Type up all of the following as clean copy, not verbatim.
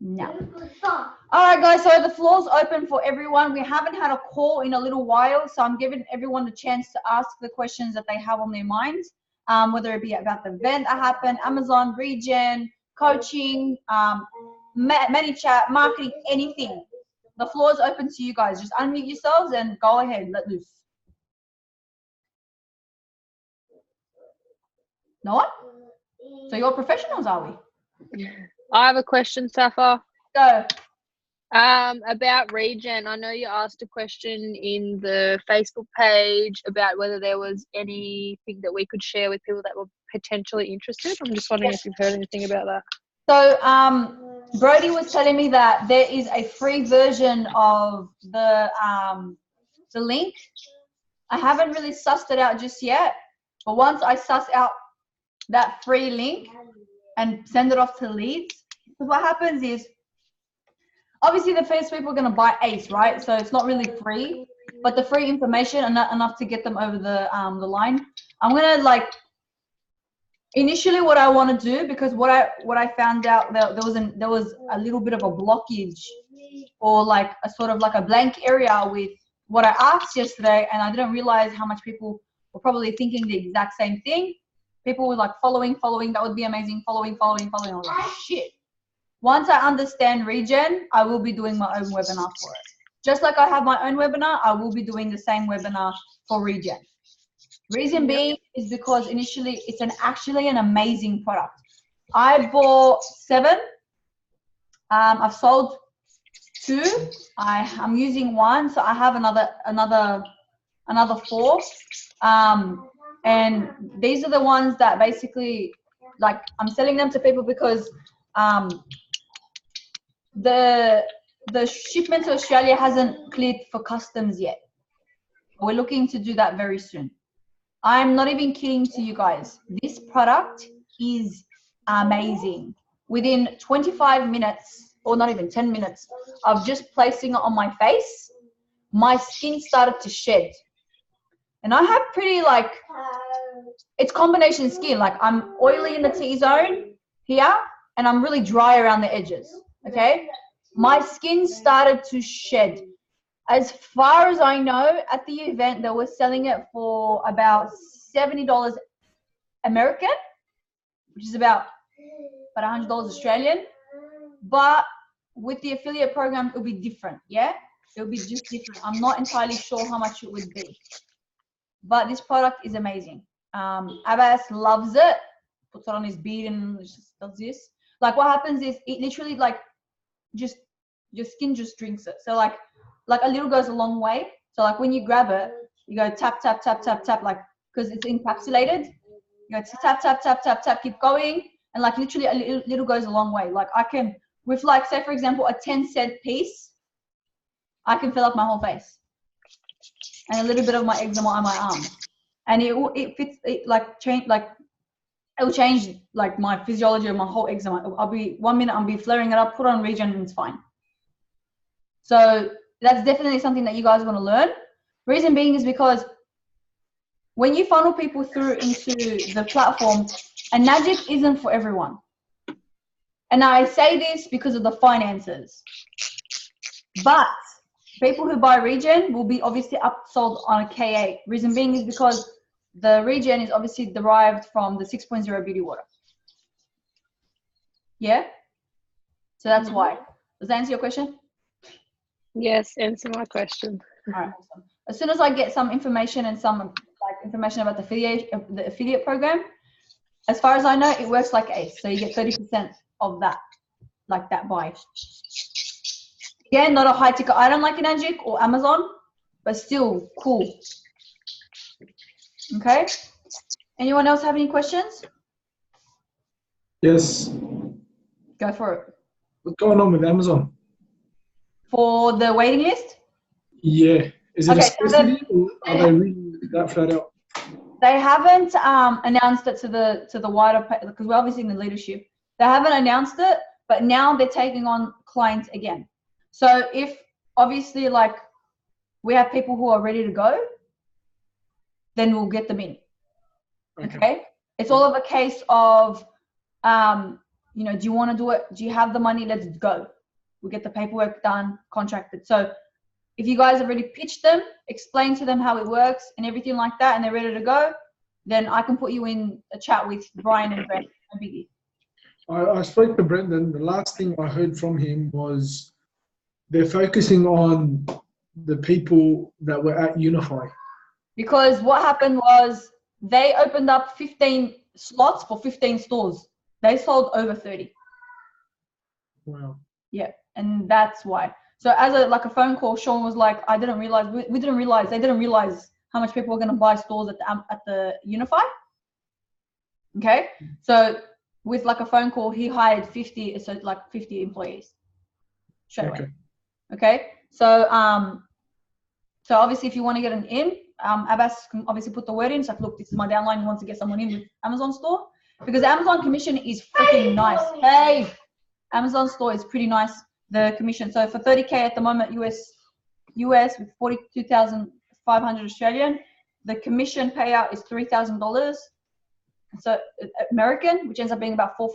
No. All right, guys. So the floor's open for everyone. We haven't had a call in a little while, so I'm giving everyone the chance to ask the questions that they have on their minds, whether it be about the event that happened, Amazon, Regen, coaching, ManyChat, marketing, anything. The floor is open to you guys. Just unmute yourselves and go ahead. Let loose. No one? So you're professionals, are we? I have a question, Safa. Go. About Regen. I know you asked a question in the Facebook page about whether there was anything that we could share with people that were potentially interested. I'm just wondering if you've heard anything about that. So Brody was telling me that there is a free version of the link. I haven't really sussed it out just yet, but once I suss out that free link and send it off to leads, because what happens is, obviously the first people are going to buy ACE, right? So it's not really free, but the free information enough to get them over the line. I'm going to like, initially what I want to do, because what I found out that there was a little bit of a blockage or like a sort of like a blank area with what I asked yesterday, and I didn't realize how much people were probably thinking the exact same thing. People were like following, that would be amazing, following. I was like, shit. Once I understand Regen, I will be doing my own webinar for it. Just like I have my own webinar, I will be doing the same webinar for Regen. Reason being is because initially it's actually an amazing product. I bought 7. I've sold 2. I'm using 1, so I have another 4. And these are the ones that basically, like, I'm selling them to people because the shipment to Australia hasn't cleared for customs yet. We're looking to do that very soon. I'm not even kidding to you guys. This product is amazing. Within 25 minutes, or not even 10 minutes, of just placing it on my face, my skin started to shed. And I have pretty, like, it's combination skin. Like, I'm oily in the T-zone here, and I'm really dry around the edges, okay? My skin started to shed. As far as I know, at the event, they were selling it for about $70 American, which is about $100 Australian. But with the affiliate program, it'll be different, yeah? It'll be just different. I'm not entirely sure how much it would be. But this product is amazing. Abbas loves it. Puts it on his beard and just does this. Like, what happens is it literally, like, just your skin just drinks it. So like a little goes a long way. So like when you grab it, you go tap, tap, tap, tap, tap, like, because it's encapsulated. You go tap, tap, tap, tap, tap, keep going. And like literally a little goes a long way. Like I can, with like, say for example, a 10-cent piece, I can fill up my whole face. And a little bit of my eczema on my arm. And it fits, it like change, like, it will change like my physiology of my whole eczema. I'll be 1 minute, I'll be flaring it up, put on Regen and it's fine. So that's definitely something that you guys want to learn. Reason being is because when you funnel people through into the platform, a Najik isn't for everyone. And I say this because of the finances. But people who buy Regen will be obviously upsold on a K8. Reason being is because the Regen is obviously derived from the 6.0 beauty water. Yeah? So that's why. Does that answer your question? Yes, answer my question. All right, awesome. As soon as I get some information and some like information about the affiliate program, as far as I know, it works like ACE. So you get 30% of that, like that buy. Again, not a high ticket item like in Najik or Amazon, but still cool. Okay. Anyone else have any questions? Yes. Go for it. What's going on with Amazon? For the waiting list? Yeah. Is it okay, a scarcity or are they really that flat out? They haven't announced it to the wider, because we're obviously in the leadership. They haven't announced it, but now they're taking on clients again. So if obviously like we have people who are ready to go, then we'll get them in. Okay. It's all of a case of you know, do you want to do it? Do you have the money? Let's go. We get the paperwork done, contracted. So if you guys have already pitched them, explain to them how it works and everything like that, and they're ready to go, then I can put you in a chat with Brian and Brent. No biggie. I spoke to Brendan. The last thing I heard from him was they're focusing on the people that were at Unify. Because what happened was they opened up 15 slots for 15 stores. They sold over 30. Wow. Yeah, and that's why. So as a phone call, Sean was like, I didn't realize, we didn't realize, they didn't realize how much people were going to buy stores at the Unify. Okay, so with like a phone call, he hired 50 employees straight away. Okay, so so obviously if you want to get an in, Abbas can obviously put the word in. It's like, look, this is my downline. He wants to get someone in with Amazon store because the Amazon commission is freaking nice. Hey, Amazon store is pretty nice. The commission. So for 30K at the moment, US with 42,500 Australian, the commission payout is $3,000. So American, which ends up being about 4 or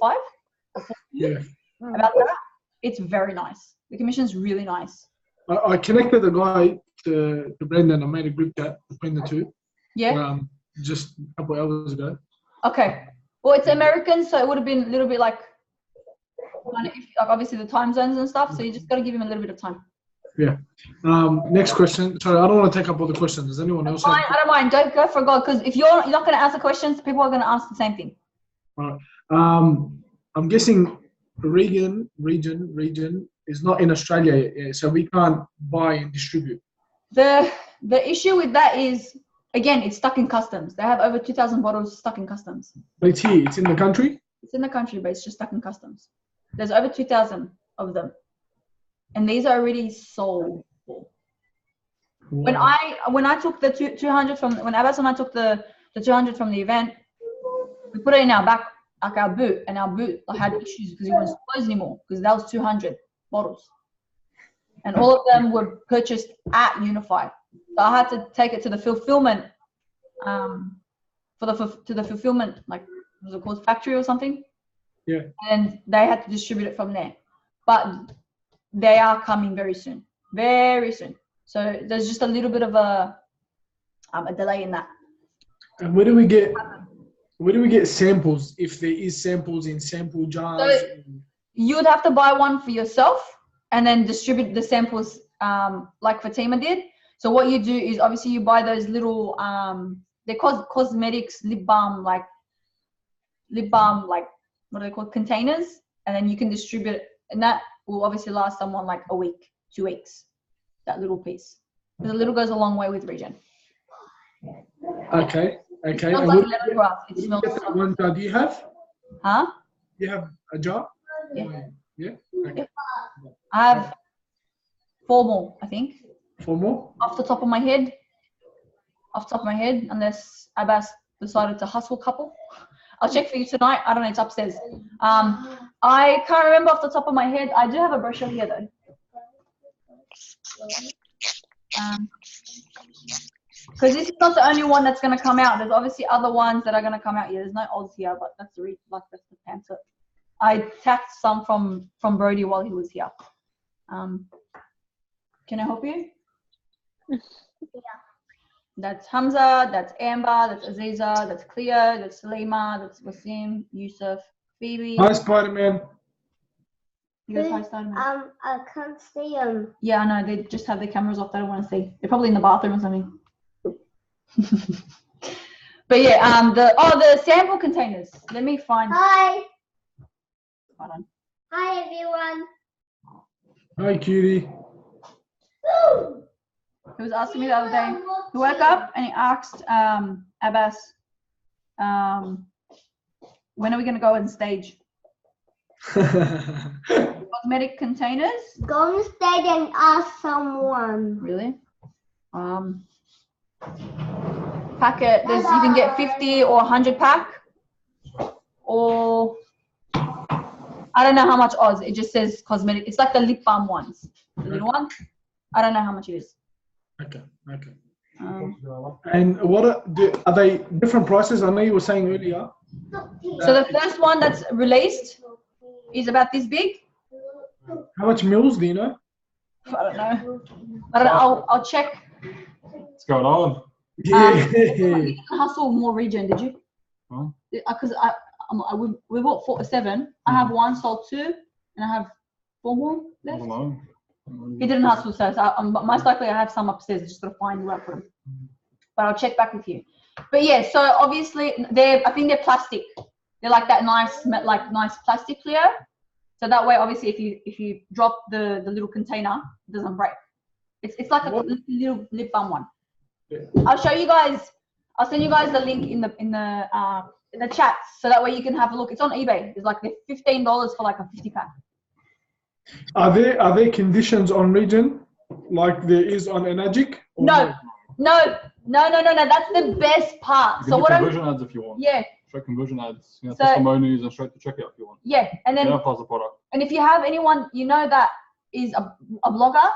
5. Yeah. About that. It's very nice. The commission is really nice. I connected the guy to Brendan. I made a group chat between the two. Yeah. Just a couple hours ago. Okay. Well, it's American, so it would have been a little bit like obviously the time zones and stuff. So you just got to give him a little bit of time. Yeah. Next question. Sorry, I don't want to take up all the questions. Does anyone else? Fine, I don't mind. Go for God, because if you're not going to answer questions, people are going to ask the same thing. All right. I'm guessing region is not in Australia yet, so we can't buy and distribute. The issue with that is, again, it's stuck in customs. They have over 2,000 bottles stuck in customs. But it's here. It's in the country. It's in the country, but it's just stuck in customs. There's over 2,000 of them, and these are already sold. Wow. When I took the 200 from when Abbas and I took the 200 from the event, we put it in our back, like our boot, and our boot had issues because it wasn't closed anymore because that was 200 bottles, and all of them were purchased at Unify. So I had to take it to the fulfillment, to the fulfillment, like was it called factory or something? Yeah. And they had to distribute it from there, but they are coming very soon, very soon. So there's just a little bit of a delay in that. And where do we get samples if there is samples in sample jars? So you'd have to buy one for yourself and then distribute the samples like Fatima did. So what you do is obviously you buy those little they're called cosmetics lip balm like what are they called, containers, and then you can distribute it, and that will obviously last someone like a week, 2 weeks. That little piece, because a little goes a long way with regen. Okay. It smells like lemongrass. It smells. One jar do you have? Huh? Do you have a jar? Yeah. Yeah. Okay. Yeah. I have 4 more, I think. 4 more? Off the top of my head, unless Abbas decided to hustle a couple. I'll check for you tonight. I don't know, it's upstairs. I can't remember off the top of my head. I do have a brochure here though. Because this is not the only one that's going to come out. There's obviously other ones that are going to come out here. There's no odds here, but that's the pamphlet. I tapped some from Brody while he was here. Can I help you? Yeah. That's Hamza, that's Amber, that's Aziza, that's Cleo, that's Salima, that's Wasim, Yusuf, Phoebe. Hi, Spider-Man. You guys, hi, Spider-Man. I can't see them. Yeah, I know. They just have their cameras off. They don't want to see. They're probably in the bathroom or something. But yeah, the sample containers. Let me find. Hi. Hold on. Hi, everyone. Hi, cutie. He was asking me the other day. He woke up and he asked Abbas, when are we going to go on stage? Cosmetic containers. Go on stage and ask someone. Really? Packet. You can get 50 or 100 pack, or I don't know how much Oz. It just says cosmetic. It's like the lip balm ones, the little one. I don't know how much it is. Okay. And what are they different prices? I know you were saying earlier. So the first one that's released is about this big. How much mils do you know? I don't know. I'll check. What's going on? Yeah. You didn't hustle more region, did you? Huh? Because we bought 7. I have 1, sold 2, and I have 4 more I left. don't know. He didn't hustle, so most likely I have some upstairs. I just gotta find where I put them. But I'll check back with you. But yeah, so obviously I think they're plastic. They're like that nice plastic clear. So that way, obviously, if you drop the little container, it doesn't break. It's like a little lip balm one. Yeah. I'll show you guys. I'll send you guys the link in the chats, so that way you can have a look. It's on eBay. It's like $15 for like a 50-pack. Are there conditions on region like there is on Enagic? No. That's the best part. So what conversion ads if you want. Yeah. Straight conversion ads, So- testimonies and straight to checkout if you want. Yeah, and then Advertise the product. and if you have anyone you know that is a blogger,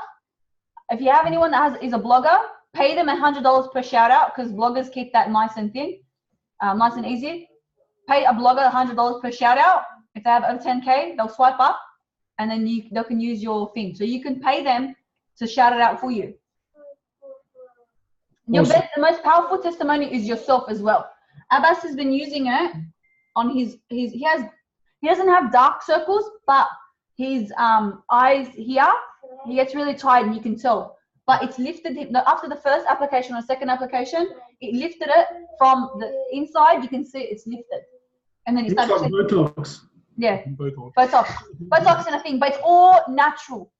if you have anyone that is a blogger, pay them $100 per shout out, because bloggers keep that nice and thin, nice and easy. Pay a blogger $100 per shout out. If they have over 10K, they'll swipe up, and then they can use your thing. So you can pay them to shout it out for you. Awesome. The most powerful testimony is yourself as well. Abbas has been using it on he doesn't have dark circles, but his eyes here, he gets really tired and you can tell. But it's lifted him after the first application or second application, it lifted it from the inside. You can see it's lifted, and then it Looks started. like Botox. Yeah, Both Botox and a thing, but it's all natural.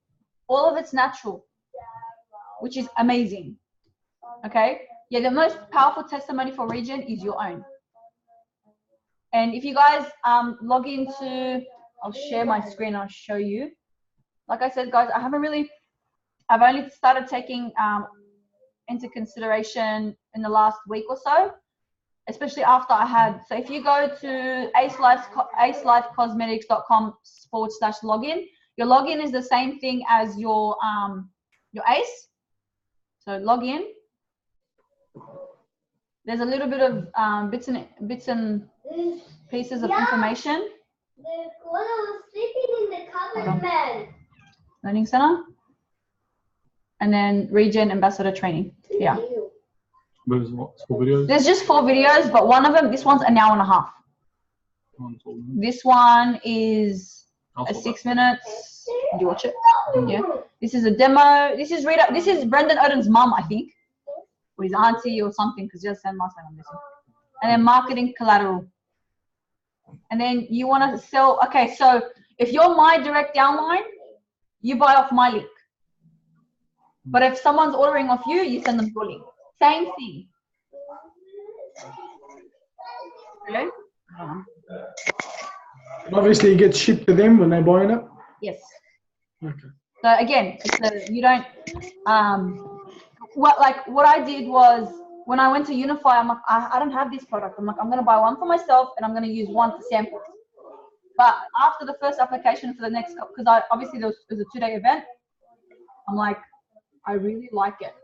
All of it's natural, which is amazing. Okay, yeah, the most powerful testimony for region is your own. And if you guys log into, I'll share my screen. I'll show you. Like I said, guys, I've only started taking into consideration in the last week or so, especially after I had. So if you go to acelifecosmetics.com/login, your login is the same thing as your ACE. So log in. There's a little bit of bits and pieces of information. The girl was sleeping in the covered bed. Learning center. And then region ambassador training. Yeah. There's what? School videos? There's just 4 videos, but one of them, this one's an hour and a half. This one is 6 minutes. Did you watch it? Yeah. This is a demo. This is Brendan Oden's mum, I think. Or his auntie or something, because he has the same last name on this one. And then marketing collateral. And then you want to sell. Okay, so if you're my direct downline, you buy off my link. But if someone's ordering off you, you send them your link. Same thing. Okay? And obviously, it gets shipped to them when they're buying it. Yes. Okay. So again, you don't. What I did was when I went to Unify, I'm like, I don't have this product. I'm like, I'm gonna buy one for myself and I'm gonna use one for samples. But after the first application for the next, because obviously there was a 2-day event, I'm like, I really like it.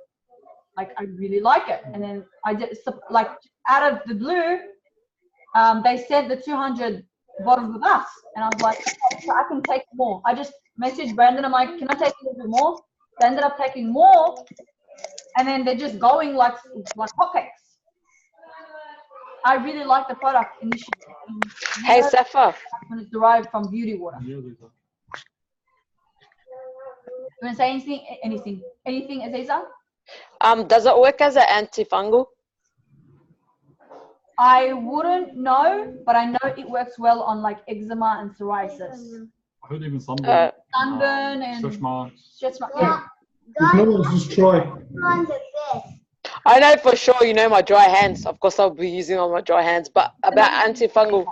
Like I really like it. And then I just like out of the blue, they sent the 200 bottles with us, and I was like, okay, so I can take more. I just messaged Brandon. I'm like, can I take a little bit more? They ended up taking more, and then they're just going like hotcakes. I really like the product initially. Hey, Safa. When it's derived from beauty water. You want to say anything? Anything, Aziza? Does it work as an antifungal? I wouldn't know, but I know it works well on like eczema and psoriasis. I heard even sunburn. Sunburn and Stretch marks. yeah. If no one just try. On the best. I know for sure, you know, my dry hands. Of course, I'll be using on my dry hands, but about antifungal.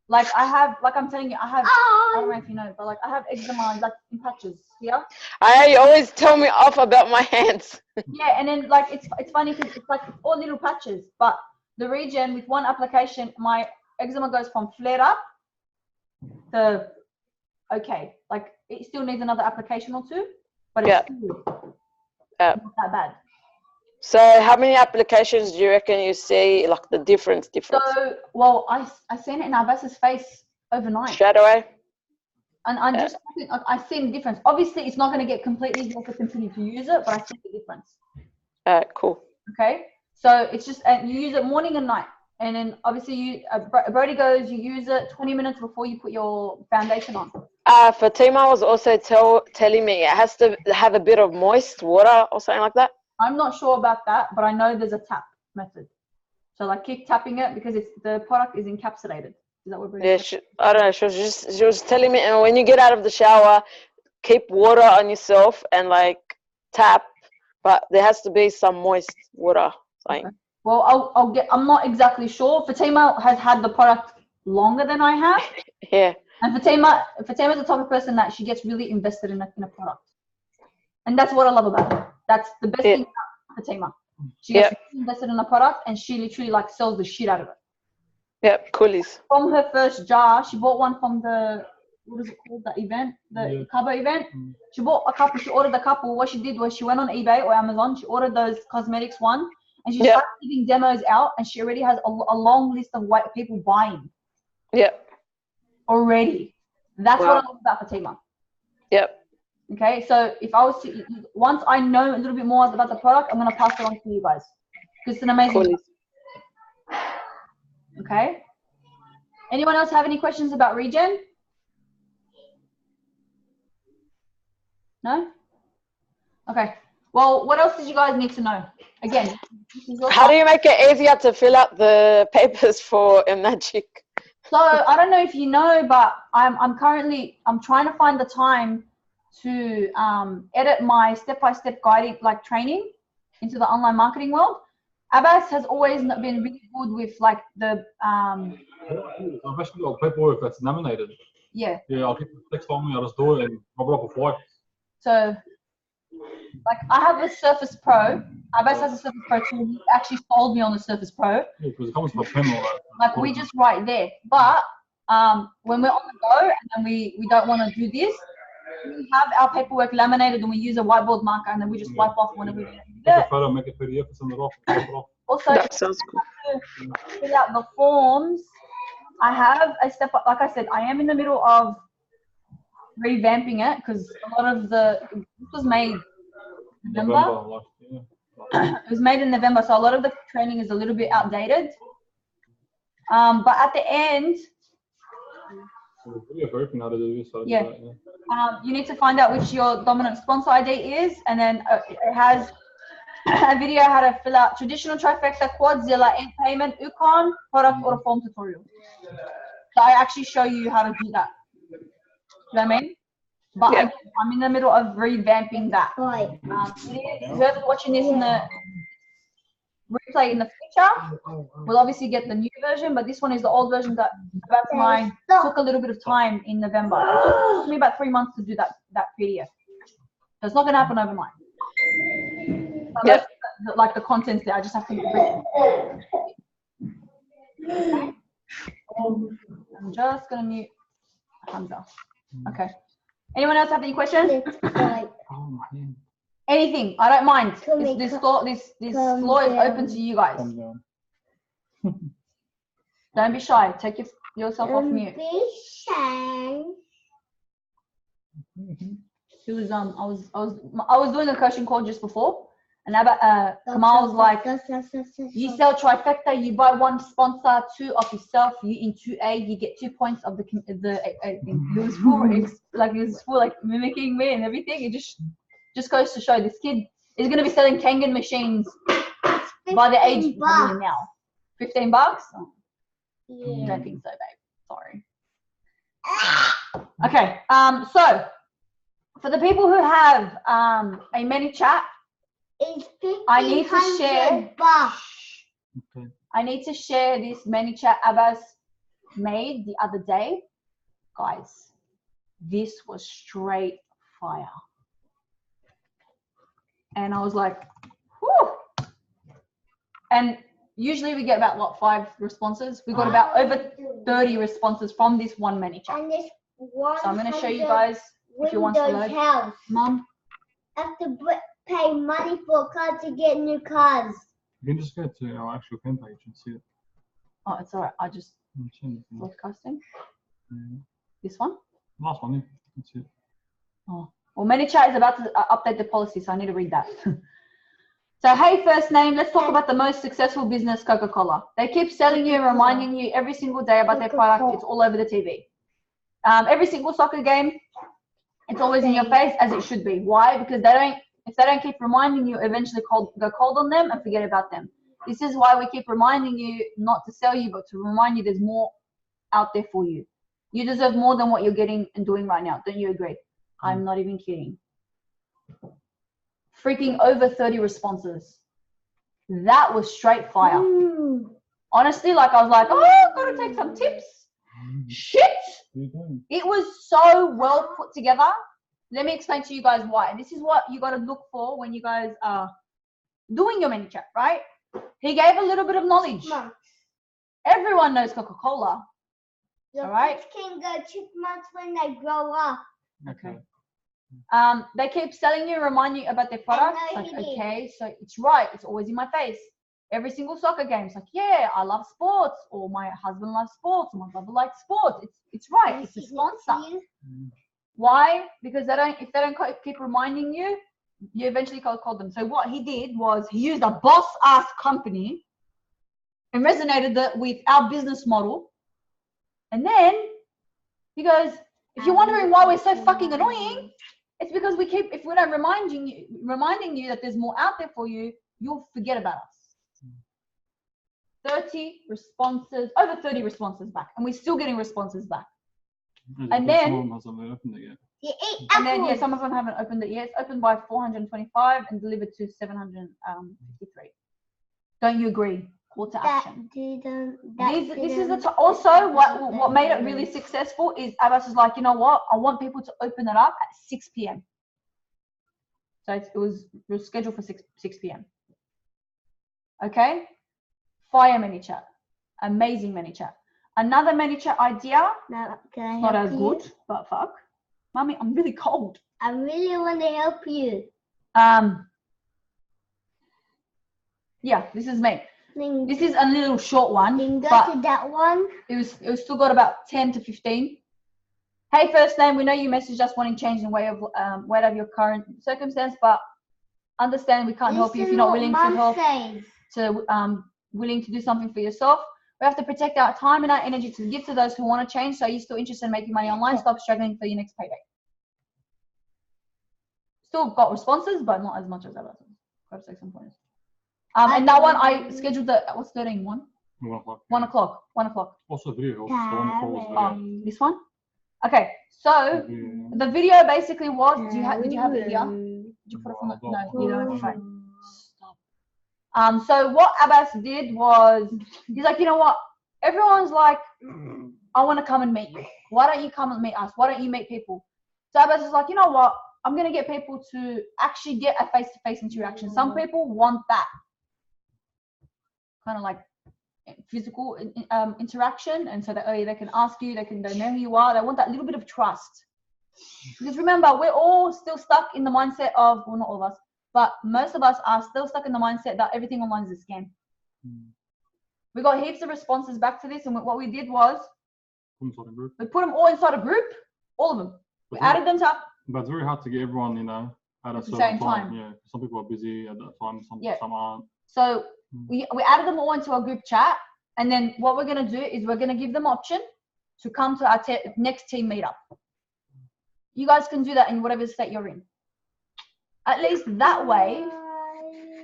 Like I'm telling you, I don't know if you know, but like I have eczema like in patches here. You always tell me off about my hands. Yeah, and then like it's funny because it's like all little patches, but the region with one application, my eczema goes from flared up to okay. Like it still needs another application or 2, but it's still not that bad. So how many applications do you reckon you see, like the difference? So, well, I seen it in Abbas's face overnight. Straight away? And I just think I see the difference. Obviously, it's not going to get completely easy to continue to use it, but I see the difference. Cool. Okay, so it's just you use it morning and night, and then obviously you Brody goes, you use it 20 minutes before you put your foundation on. Fatima was also telling me it has to have a bit of moist water or something like that. I'm not sure about that, but I know there's a tap method. So like keep tapping it because the product is encapsulated. Is that what Brody said? I don't know. She was telling me, and when you get out of the shower, keep water on yourself and like tap, but there has to be some moist water. Like. Okay. Well, I'm not exactly sure. Fatima has had the product longer than I have. Yeah. And Fatima's the type of person that she gets really invested in a product. And that's what I love about her. That's the best thing about Fatima. She gets really invested in a product and she literally like sells the shit out of it. Yep, coolies. From her first jar, she bought one from the, what is it called, that event? The Cabo event. She bought a couple, she ordered a couple. What she did was she went on eBay or Amazon, she ordered those cosmetics one, and she started giving demos out, and she already has a long list of white people buying. Yep. Already. That's what I love about Fatima. Yep. Okay, so if I was to, once I know a little bit more about the product, I'm going to pass it on to you guys. Because it's an amazing product. Okay. Anyone else have any questions about Regen? No? Okay. Well, what else did you guys need to know? Again, how do you make it easier to fill out the papers for a magic? So I don't know if you know, but I'm trying to find the time to edit my step-by-step guiding like training into the online marketing world. Abbas has always been really good with like the I've actually got paperwork that's nominated. Yeah, I'll keep the text on me, I'll just do it and cover up a flight. So like I have a Surface Pro. Abbas has a Surface Pro too. He actually sold me on the Surface Pro. Yeah, because it comes with a pen or that. Like we just write there. But when we're on the go and then we don't want to do this, we have our paperwork laminated and we use a whiteboard marker and then we just wipe off whenever we do it. Take a photo, make a PDF, and send it off. Also, that sounds cool. to fill out the forms, I have a step up. Like I said, I am in the middle of revamping it because a lot of this was made in November. It was made in November, so a lot of the training is a little bit outdated. But at the end, you need to find out which your dominant sponsor ID is, and then it has a video how to fill out traditional trifecta, Quadzilla, end payment, Ukon, product order form tutorial. So I actually show you how to do that. You know what I mean? But I'm in the middle of revamping that. Whoever's watching this in the replay in the future will obviously get the new version, but this one is the old version that mine took a little bit of time in November. It took me about 3 months to do that PDF. So it's not going to happen overnight. Like the contents there, I just have to read it. I'm just going to mute Hamza. Okay. Anyone else have any questions? Anything, I don't mind. This floor is open to you guys. Don't be shy. Take yourself off mute. She was I was doing a coaching call just before, and Kamal was like, "You sell trifecta, you buy one sponsor, 2 off yourself. You in 2A, you get 2 points of the." It was full like mimicking me and everything. It just goes to show this kid is going to be selling Kangen machines by the age of now. $15? Oh, I don't think so, babe. Sorry. Okay. So for the people who have a mini chat, I need to share. I need to share this mini chat Abbas made the other day, guys. This was straight fire. And I was like, whew. And usually we get about, what, 5 responses? We got about over 30 responses from this one mini chat. So I'm going to show you guys if you want to load. Mom? I have to pay money for a car to get new cars. You can just go to our actual fan page and see it. Oh, it's all right. I just broadcasting. This one? Last one, yeah. That's it. Oh. Well, ManyChat is about to update the policy, so I need to read that. So, hey, first name, let's talk about the most successful business, Coca-Cola. They keep selling you and reminding you every single day about their product. It's all over the TV. Every single soccer game, it's always in your face, as it should be. Why? Because if they don't keep reminding you, eventually go cold on them and forget about them. This is why we keep reminding you not to sell you, but to remind you there's more out there for you. You deserve more than what you're getting and doing right now. Don't you agree? I'm not even kidding. Freaking over 30 responses. That was straight fire. Honestly, like I was like, oh, gotta take some tips. Shit! It was so well put together. Let me explain to you guys why. This is what you gotta look for when you guys are doing your ManyChat, right? He gave a little bit of knowledge. Everyone knows Coca-Cola. Your All right. kids can go chipmunks when they grow up. Okay. They keep selling you, remind you about their product. know Like, he did. okay, so it's right. It's always in my face. Every single soccer game, it's like, yeah, I love sports, or my husband loves sports, or my brother likes sports. It's right. It's a sponsor. Why? Because if they don't keep reminding you, you eventually call them. So what he did was he used a boss-ass company and resonated with our business model. And then he goes, if you're wondering why we're so fucking annoying, it's because if we're not reminding you that there's more out there for you, you'll forget about us. 30 responses, over 30 responses back, and we're still getting responses back. And then, some of them haven't opened it yet. It's opened by 425 and delivered to 753. Don't you agree? Call to action. This is also what made it really successful is Abbas is like, you know what? I want people to open it up at 6 p.m. So it was scheduled for 6 p.m. Okay? Fire ManyChat. Amazing ManyChat. Another ManyChat idea, not as good, but fuck. Mommy, I'm really cold. I really want to help you. Yeah, this is me. This is a little short one, Then go but to that one. it was still got about 10 to 15. Hey, first name, we know you messaged us wanting change in way of your current circumstance, but understand we can't help you if you're not willing to help, willing to do something for yourself. We have to protect our time and our energy to give to those who want to change. So are you still interested in making money online? Stop struggling for your next payday. Still got responses, but not as much as others. Grab some pointers. And that one I scheduled what's 13? 1? 1 o'clock. 1 o'clock. Also video. This one? Okay, so the video basically was, did you have it here? Did you put it from no, you don't. Okay. Stop. So what Abbas did was, he's like, you know what? Everyone's like, I want to come and meet you. Why don't you come and meet us? Why don't you meet people? So Abbas is like, you know what? I'm going to get people to actually get a face-to-face interaction. Some people want that. Kind of like physical interaction, and so that they can ask you, they know who you are, they want that little bit of trust. Because remember, we're all still stuck in the mindset of, well, not all of us, but most of us are still stuck in the mindset that everything online is a scam. We got heaps of responses back to this, and what we did was we put them all inside a group, all of them. We added them to. But it's very hard to get everyone, at a certain time. Yeah, some people are busy at that time, some aren't. So we added them all into our group chat, and then what we're going to do is we're going to give them option to come to our next team meetup. You guys can do that in whatever state you're in. At least that way,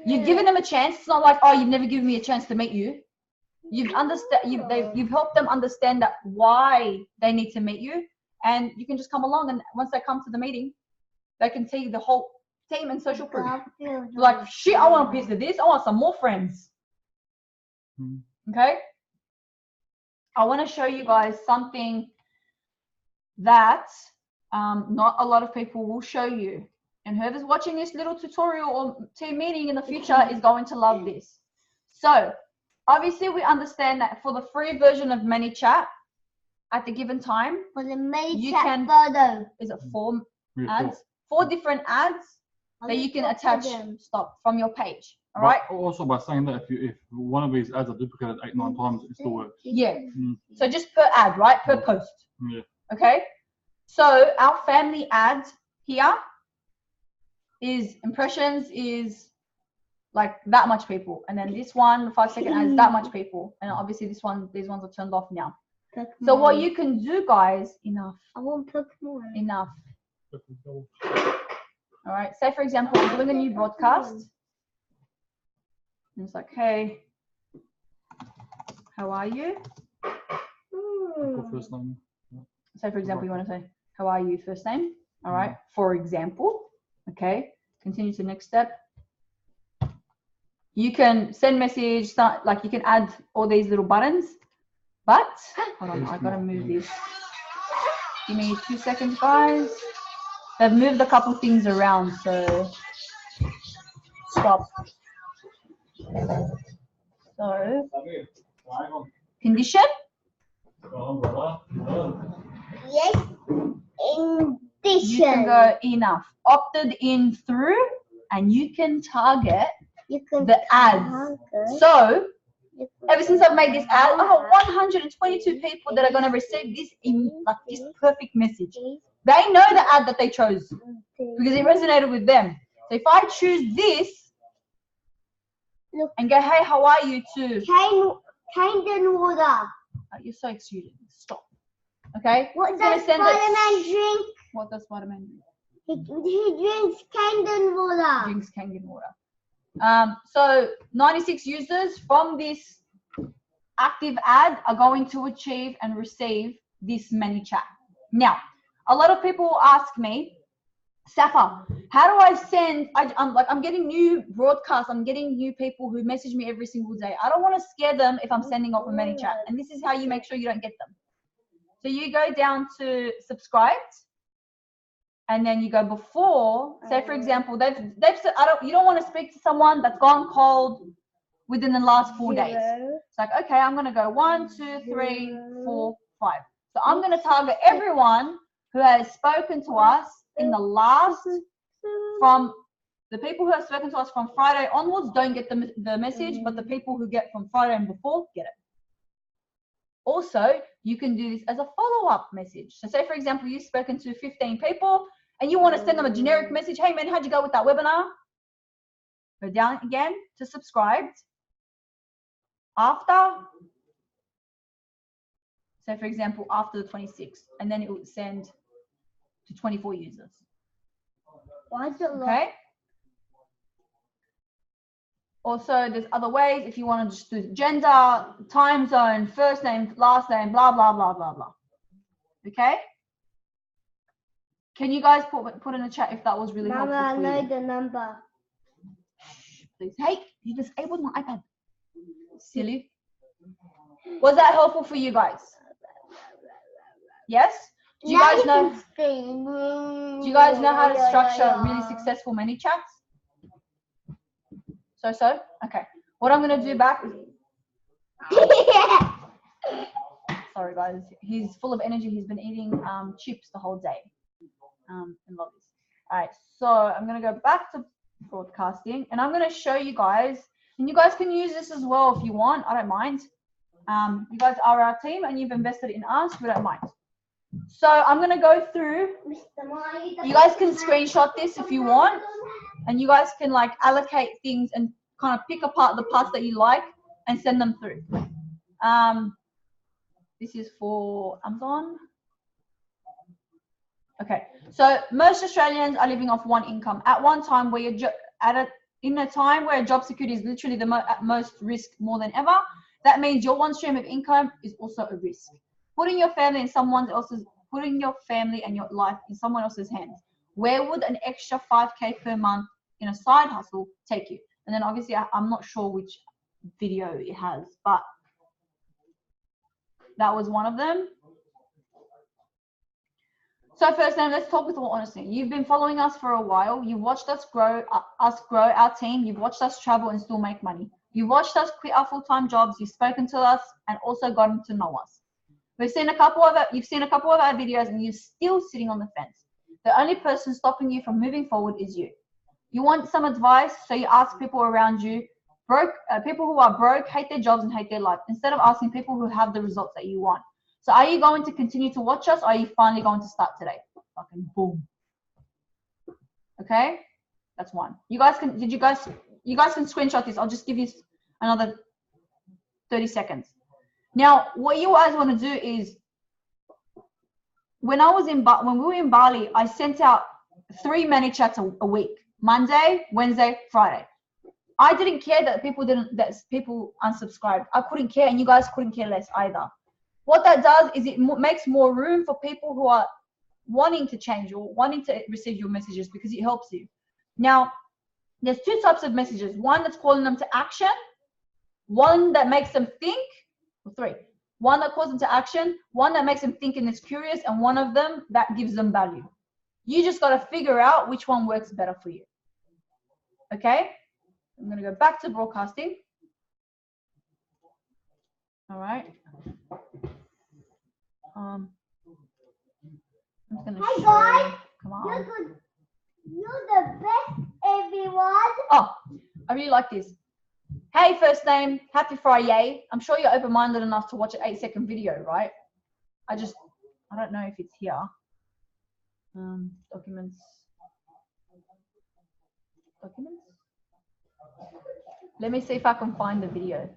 you've given them a chance. It's not like, oh, you've never given me a chance to meet you. You've helped them understand that why they need to meet you, and you can just come along. And once they come to the meeting, they can see the whole team and social proof. Like, shit, I want a piece of this. I want some more friends. Okay? I want to show you guys something that not a lot of people will show you. And whoever's watching this little tutorial or team meeting in the future is going to love this. So, obviously, we understand that for the free version of ManyChat, at the given time, for the ManyChat photo, is it 4 ads? 4 different ads that you can attach from your page. All right. Also, by saying that if one of these ads are duplicated 8-9 times, it still works. Yeah. So just per ad, right? Per post. Yeah. Okay. So our family ad here is impressions is like that much people, and then this one, the 5-second ad is that much people, and obviously these ones are turned off now. So what you can do, guys, enough. I want Pokemon. Enough. All right. Say for example, I'm doing a new broadcast. And it's like, hey, how are you? First name. Say for example, you want to say, how are you? First name. All right. For example. Okay. Continue to the next step. You can send message, like you can add all these little buttons, but hold on, I gotta move this. Give me 2 seconds, guys. They've moved a couple things around, so stop. So condition. Yes. You can go enough. Opted in through, and you can target the ads. So ever since I've made this ad, I have 122 people that are going to receive this this perfect message. They know the ad that they chose because it resonated with them. So if I choose this and go, hey, how are you too? Kind and water. Oh, you're so exuding. Stop. Okay. What does Spider-Man drink? What does Spider-Man drink? He drinks Kangen water. Drinks Kangen water. So 96 users from this active ad are going to achieve and receive this ManyChat. Now, a lot of people ask me, Safa, how do I send? I'm getting new broadcasts. I'm getting new people who message me every single day. I don't want to scare them if I'm sending off a ManyChat. And this is how you make sure you don't get them. So you go down to subscribed. And then you go before, say for example, they've said, you don't want to speak to someone that's gone cold within the last 4 days. It's like, okay, I'm going to go 1, 2, 3, 4, 5. So I'm going to target everyone who has spoken to us in the last, from the people who have spoken to us from Friday onwards don't get the message, but the people who get from Friday and before get it. Also, you can do this as a follow-up message. So say, for example, you've spoken to 15 people and you want to send them a generic message. Hey, man, how'd you go with that webinar? Go down again to subscribed. After, say, for example, after the 26th, and then it will send to 24 users. Why is it okay? Also, there's other ways. If you want to just do gender, time zone, first name, last name, blah, blah, blah, blah, blah. Okay? Can you guys put in the chat if that was really helpful for you? Mama, I know the number. Please. Hey, you disabled my iPad. Silly. Was that helpful for you guys? Yes? Do you guys know? Do you guys know how to structure really successful ManyChats? So? Okay. What I'm going to do back. Sorry, guys. He's full of energy. He's been eating chips the whole day. And love this. All right. So I'm going to go back to broadcasting. And I'm going to show you guys. And you guys can use this as well if you want. I don't mind. You guys are our team and you've invested in us. We don't mind. So I'm going to go through. You guys can screenshot this if you want. And you guys can like allocate things and kind of pick apart the parts that you like and send them through. This is for Amazon. Okay, so most Australians are living off one income. At one time where you're in a time where job security is literally the at most risk more than ever, that means your one stream of income is also a risk. Putting your family and your life in someone else's hands. Where would an extra 5K per month in a side hustle take you? And then obviously I'm not sure which video it has, but that was one of them. So first then let's talk with all honesty. You've been following us for a while. You've watched us grow our team. You've watched us travel and still make money. You've watched us quit our full-time jobs. You've spoken to us and also gotten to know us. You've seen a couple of our videos and you're still sitting on the fence. The only person stopping you from moving forward is you. You want some advice, so you ask people around you, people who are broke, hate their jobs and hate their life, instead of asking people who have the results that you want. So are you going to continue to watch us, or are you finally going to start today? Fucking boom. Okay, that's one. You guys can, you guys can screenshot this. I'll just give you another 30 seconds. Now, what you guys want to do is, when we were in Bali, I sent out 3 many chats a week: Monday, Wednesday, Friday. I didn't care that people unsubscribed. I couldn't care, and you guys couldn't care less either. What that does is it makes more room for people who are wanting to change or wanting to receive your messages, because it helps you. Now, there's 2 types of messages: one that's calling them to action, one that makes them think, or 3. One that calls them to action, one that makes them think and is curious, and one of them that gives them value. You just got to figure out which one works better for you. Okay? I'm going to go back to broadcasting. All right. I'm going to Hey show. guys, Come on. you're the best, everyone. Oh, I really like this. Hey, first name, happy Friday. I'm sure you're open-minded enough to watch an 8-second video, right? I don't know if it's here. Documents. Let me see if I can find the video.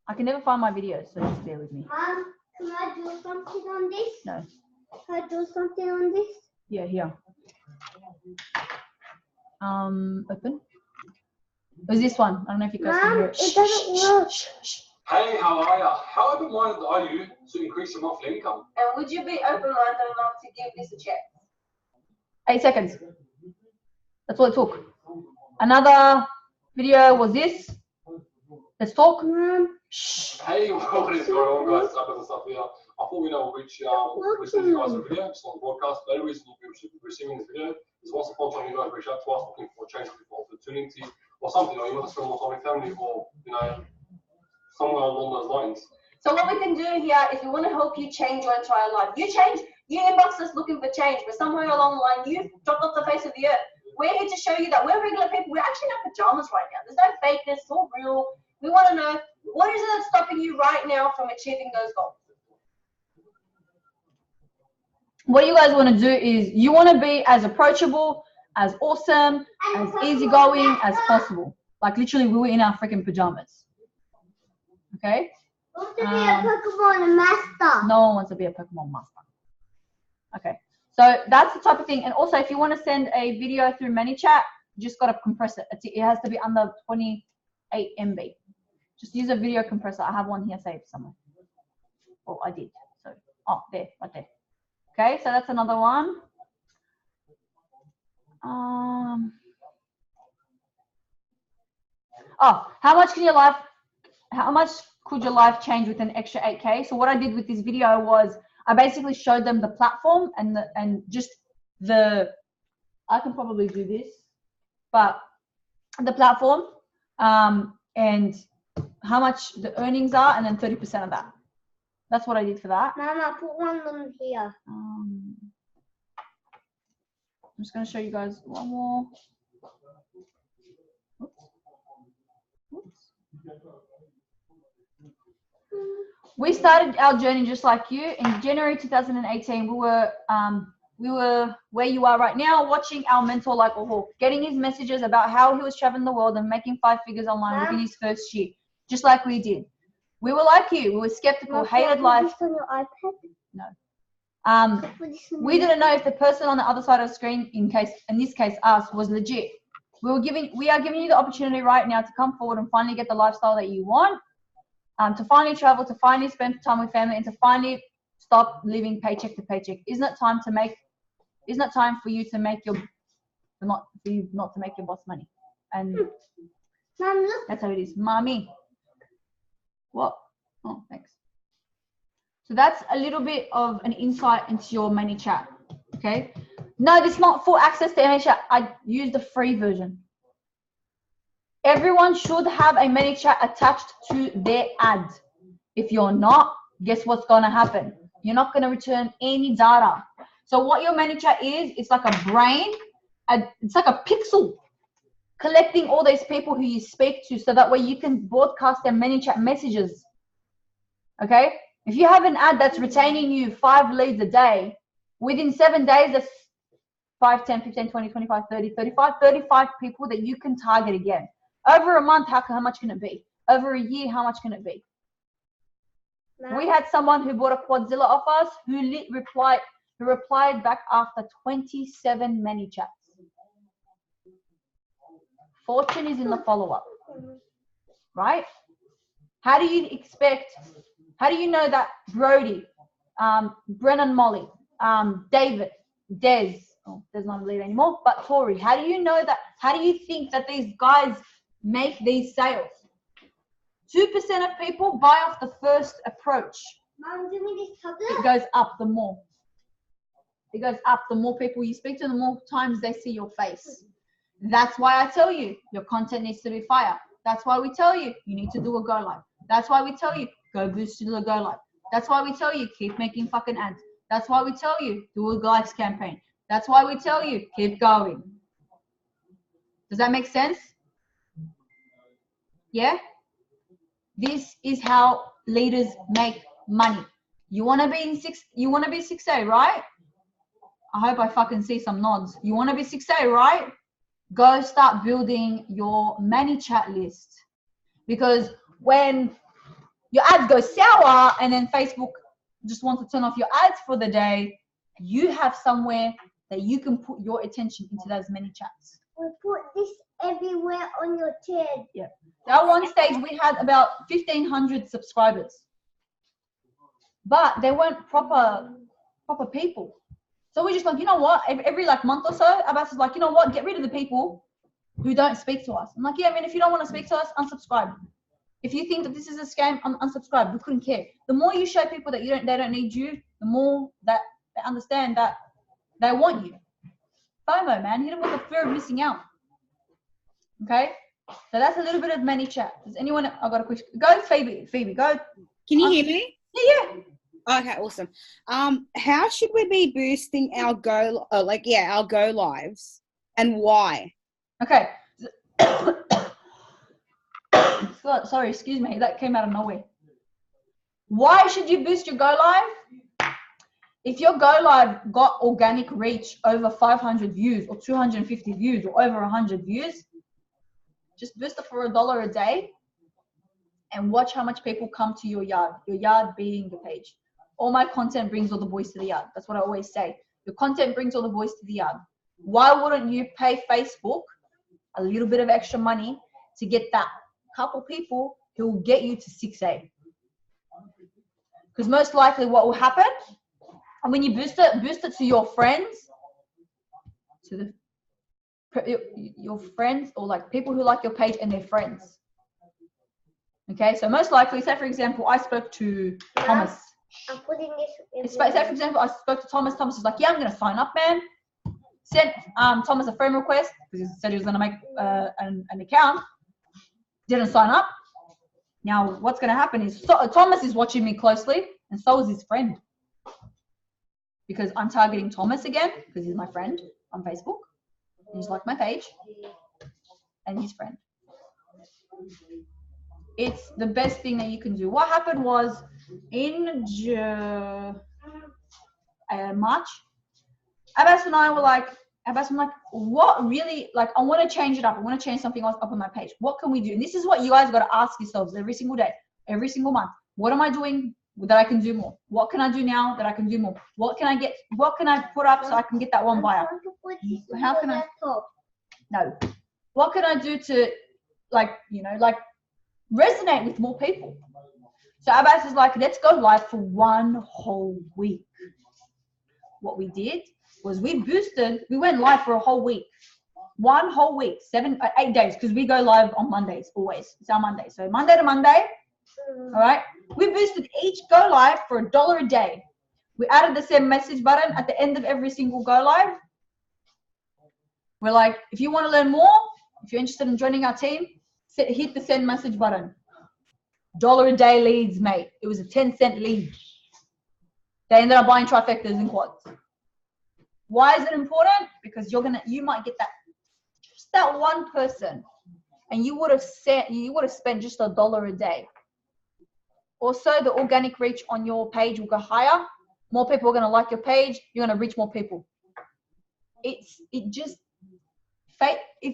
I can never find my videos, so just bear with me. Mom, can I do something on this? No. Can I do something on this? Yeah, here. Open. It was this one. I don't know if you guys can hear Mom, it. it doesn't work. Hey, how are ya? How open-minded are you to increase your monthly income? And would you be open-minded enough to give this a check? 8 seconds. That's all it took. Another video was this. Let's talk. Hey, what is going on, guys? It's Abel and stuff here. I thought we know which send you guys a video, just on the broadcast. The only reason you'll be receiving this video is once upon a time you guys reach out to us looking for a change of opportunity or something, or you want to spend more time with family, or somewhere along those lines. So what we can do here is we want to help you change your entire life. You inbox us looking for change, but somewhere along the line you dropped off the face of the earth. We're here to show you that we're regular people. We're actually in our pajamas right now. There's no fakeness. It's all real. We want to know, what is it that's stopping you right now from achieving those goals? What you guys want to do is you want to be as approachable, as awesome, as easygoing as possible. Like literally, we were in our freaking pajamas. Okay? Want to be a Pokemon master. No one wants to be a Pokemon master. Okay. So that's the type of thing. And also, if you want to send a video through ManyChat, you just got to compress it. It has to be under 28 MB. Just use a video compressor. I have one here saved somewhere. Oh, I did. So, oh, there, right there. Okay, so that's another one. Oh, how much could your life change with an extra 8K? So what I did with this video was I basically showed them the platform and I can probably do this, but the platform and how much the earnings are, and then 30% of that. That's what I did for that. Mama, put one on here. I'm just going to show you guys one more. Oops. We started our journey just like you. In January 2018, we were where you are right now, watching our mentor like a hawk, getting his messages about how he was traveling the world and making 5 figures online within his first year, just like we did. We were like you. We were skeptical, hated life. On your iPad? No. We didn't know if the person on the other side of the screen, in this case us, was legit. We are giving you the opportunity right now to come forward and finally get the lifestyle that you want, to finally travel, to finally spend time with family, and to finally stop living paycheck to paycheck. Isn't it time for you to make not to make your boss money? And Mom, look. that's how it is, mommy. What? Oh, thanks. So that's a little bit of an insight into your ManyChat. Okay. No, this is not full access to ManyChat. I use the free version. Everyone should have a ManyChat attached to their ad. If you're not, guess what's going to happen? You're not going to return any data. So what your ManyChat is, it's like a brain. It's like a pixel collecting all those people who you speak to, so that way you can broadcast their ManyChat messages. Okay? If you have an ad that's retaining you 5 leads a day, within 7 days, that's 5, 10, 15, 20, 25, 30, 35 people that you can target again. Over a month, how much can it be? Over a year, how much can it be? We had someone who bought a Quadzilla off us who replied back after 27 many chats. Fortune is in the follow-up, right? How do you know that Brody, Brennan Molly, David, Des, oh, Des not a leader anymore, but Tori, how do you know that, how do you think that these guys make these sales? 2% of people buy off the first approach. Mom, give me this tablet. It goes up the more. It goes up the more people you speak to, the more times they see your face. That's why I tell you, your content needs to be fire. That's why we tell you, you need to do a go live. That's why we tell you, go boost to the go live. That's why we tell you, keep making fucking ads. That's why we tell you, do a likes campaign. That's why we tell you, keep going. Does that make sense? Yeah? This is how leaders make money. You want to be 6A, right? I hope I fucking see some nods. You want to be 6A, right? Go start building your ManyChat list. Because when your ads go sour and then Facebook just wants to turn off your ads for the day, you have somewhere that you can put your attention into those ManyChats. We put this everywhere on your chair. Yeah. At one stage, we had about 1,500 subscribers, but they weren't proper people. So we're just like, you know what? Every like month or so, Abbas is like, you know what? Get rid of the people who don't speak to us. I'm like, yeah, I mean, if you don't want to speak to us, unsubscribe. If you think that this is a scam, unsubscribe. We couldn't care. The more you show people that they don't need you, the more that they understand that they want you. FOMO, man. Hit them with the fear of missing out. Okay? So that's a little bit of ManyChat. Does anyone? I got a question. Go, Phoebe. Phoebe, go. Can you hear me? Yeah. Okay, awesome. How should we be boosting our our go lives, and why? Okay. Sorry, excuse me. That came out of nowhere. Why should you boost your go live? If your go live got organic reach over 500 views or 250 views or over 100 views, just boost it for $1 a day and watch how much people come to your yard being the page. All my content brings all the boys to the yard. That's what I always say. Your content brings all the boys to the yard. Why wouldn't you pay Facebook a little bit of extra money to get that couple people who will get you to 6A? Because most likely what will happen, and when you boost it to your friends, to your friends, or like people who like your page and their friends. Okay, so most likely, say for example, I spoke to Thomas. I'm putting this. Say for example, I spoke to Thomas. Thomas was like, "Yeah, I'm gonna sign up, man." Sent Thomas a friend request because he said he was gonna make an account. Didn't sign up. Now what's gonna happen is Thomas is watching me closely, and so is his friend. Because I'm targeting Thomas again because he's my friend on Facebook. He's like my page, and his friend. It's the best thing that you can do. What happened was in March, Abbas and I were like, what really, like, I want to change it up. I want to change something else up on my page. What can we do? And this is what you guys got to ask yourselves every single day, every single month. What am I doing that I can do more? What can I do now that I can do more? What can I put up so I can get that one buyer? How can I? No. What can I do to, resonate with more people? So Abbas is like, let's go live for 1 whole week. What we did was we went live for a whole week. 1 whole week, 8 days, because we go live on Mondays always. It's our Monday. So Monday to Monday, all right? We boosted each go live for $1 a day. We added the send message button at the end of every single go live. We're like, if you want to learn more, if you're interested in joining our team, hit the send message button. $1 a day leads, mate. It was a 10-cent lead. They ended up buying trifectas and quads. Why is it important? Because you might get just that one person, and you would have spent just $1 a day. Also, the organic reach on your page will go higher. More people are going to like your page. You're going to reach more people. If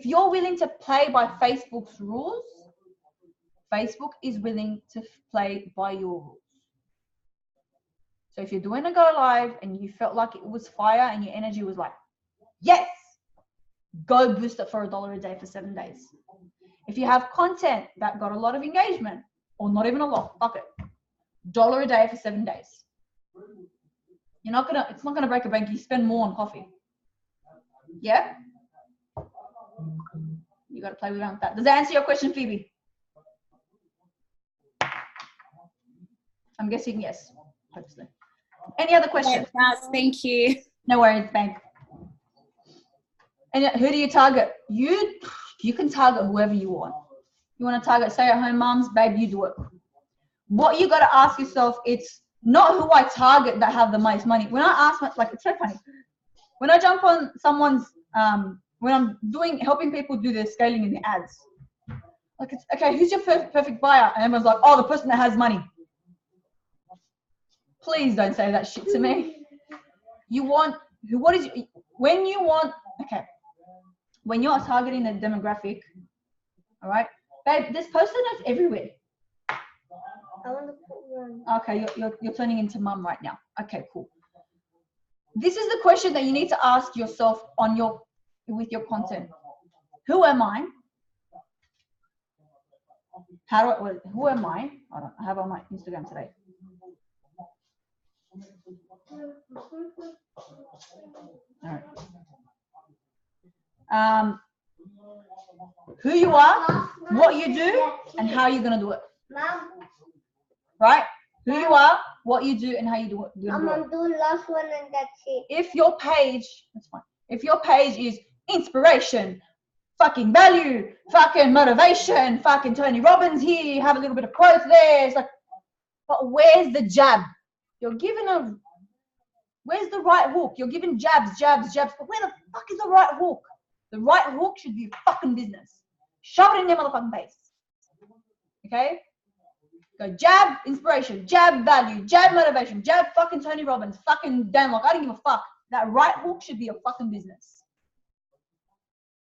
you're willing to play by Facebook's rules, Facebook is willing to play by your rules. So if you're doing a go live and you felt like it was fire and your energy was like, yes, go boost it for $1 a day for 7 days. If you have content that got a lot of engagement, or not even a lot, fuck it, $1 a day for 7 days. It's not gonna break a bank. You spend more on coffee. Yeah? You gotta play around with that. Does that answer your question, Phoebe? I'm guessing yes, hopefully. Any other questions? Yes, thank you. No worries, bank. And who do you target? You can target whoever you want. You want to target stay-at-home moms, babe, you do it. What you got to ask yourself, it's not who I target that have the most money. When I ask, it's so funny. When I jump on someone's, when I'm helping people do the scaling in the ads, it's okay, who's your perfect buyer? And everyone's like, oh, the person that has money. Please don't say that shit to me. When you're targeting a demographic, all right, babe, this person is everywhere. I want to put one. Okay, you're turning into mum right now. Okay, cool. This is the question that you need to ask yourself with your content. Who am I? Who am I? I have on my Instagram today. All right. Who you are, what you do, and how you're gonna do it. Mom. Right? Who you are, what you do, and how you do it. I'm gonna do last one and that's it. If your page, that's fine. If your page is inspiration, fucking value, fucking motivation, fucking Tony Robbins here, have a little bit of quotes there. It's like, but where's the jab? Where's the right hook? You're giving jabs. But where the fuck is the right hook? The right hook should be fucking business. Shove it in their motherfucking face. Okay? Go jab inspiration, jab value, jab motivation, jab fucking Tony Robbins, fucking Dan Locke. I don't give a fuck. That right hook should be a fucking business.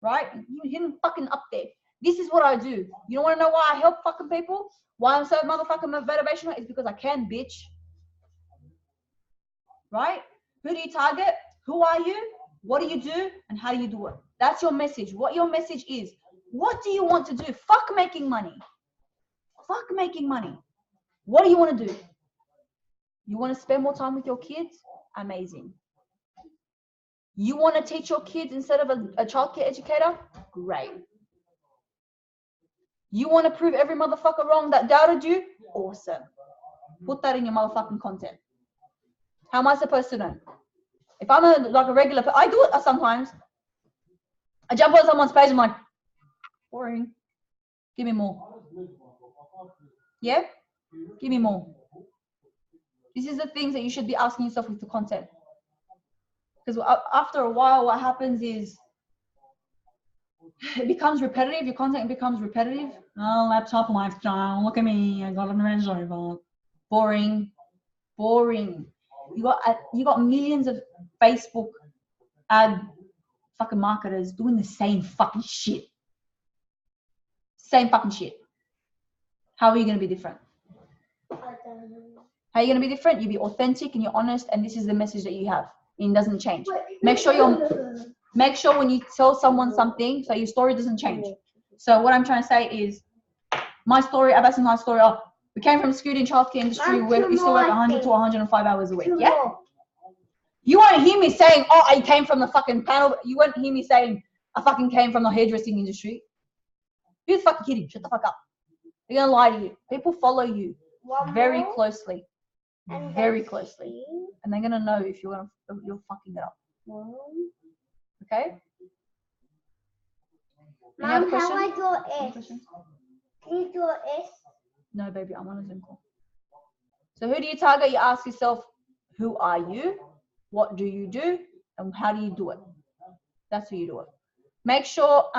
Right? You hidden fucking up there. This is what I do. You don't want to know why I help fucking people? Why I'm so motherfucking motivational? It's because I can, bitch. Right? Who do you target? Who are you? What do you do? And how do you do it? That's your message. What your message is. What do you want to do? Fuck making money. Fuck making money. What do you want to do? You want to spend more time with your kids? Amazing. You want to teach your kids instead of a childcare educator? Great. You want to prove every motherfucker wrong that doubted you? Awesome. Put that in your motherfucking content. How am I supposed to know? If I'm a regular, I do it sometimes. I jump on someone's page, I'm like, boring. Give me more. Yeah? Give me more. This is the things that you should be asking yourself with the content. Because after a while, what happens is it becomes repetitive. Your content becomes repetitive. Oh, laptop lifestyle. Look at me. I got an Range Rover. Boring. Boring. You got millions of Facebook ad fucking marketers doing the same fucking shit. Same fucking shit. How are you going to be different? How are you going to be different? You be authentic and you're honest, and this is the message that you have. And it doesn't change. Make sure when you tell someone something, so your story doesn't change. So what I'm trying to say is, my story, Abbas and my story, we came from the security and childcare industry. We used to work 100 to 105 hours a week. Yeah. You won't hear me saying, oh, I came from the fucking panel. You won't hear me saying, I fucking came from the hairdressing industry. Who's fucking kidding? Shut the fuck up. They're gonna lie to you. People follow you very closely, very closely, and they're gonna know if you're fucking it up. Okay. Mom, how I do S? Can you do S? No, baby, I'm on a Zoom call. So who do you target? You ask yourself, who are you? What do you do? And how do you do it? That's who you do it. Make sure,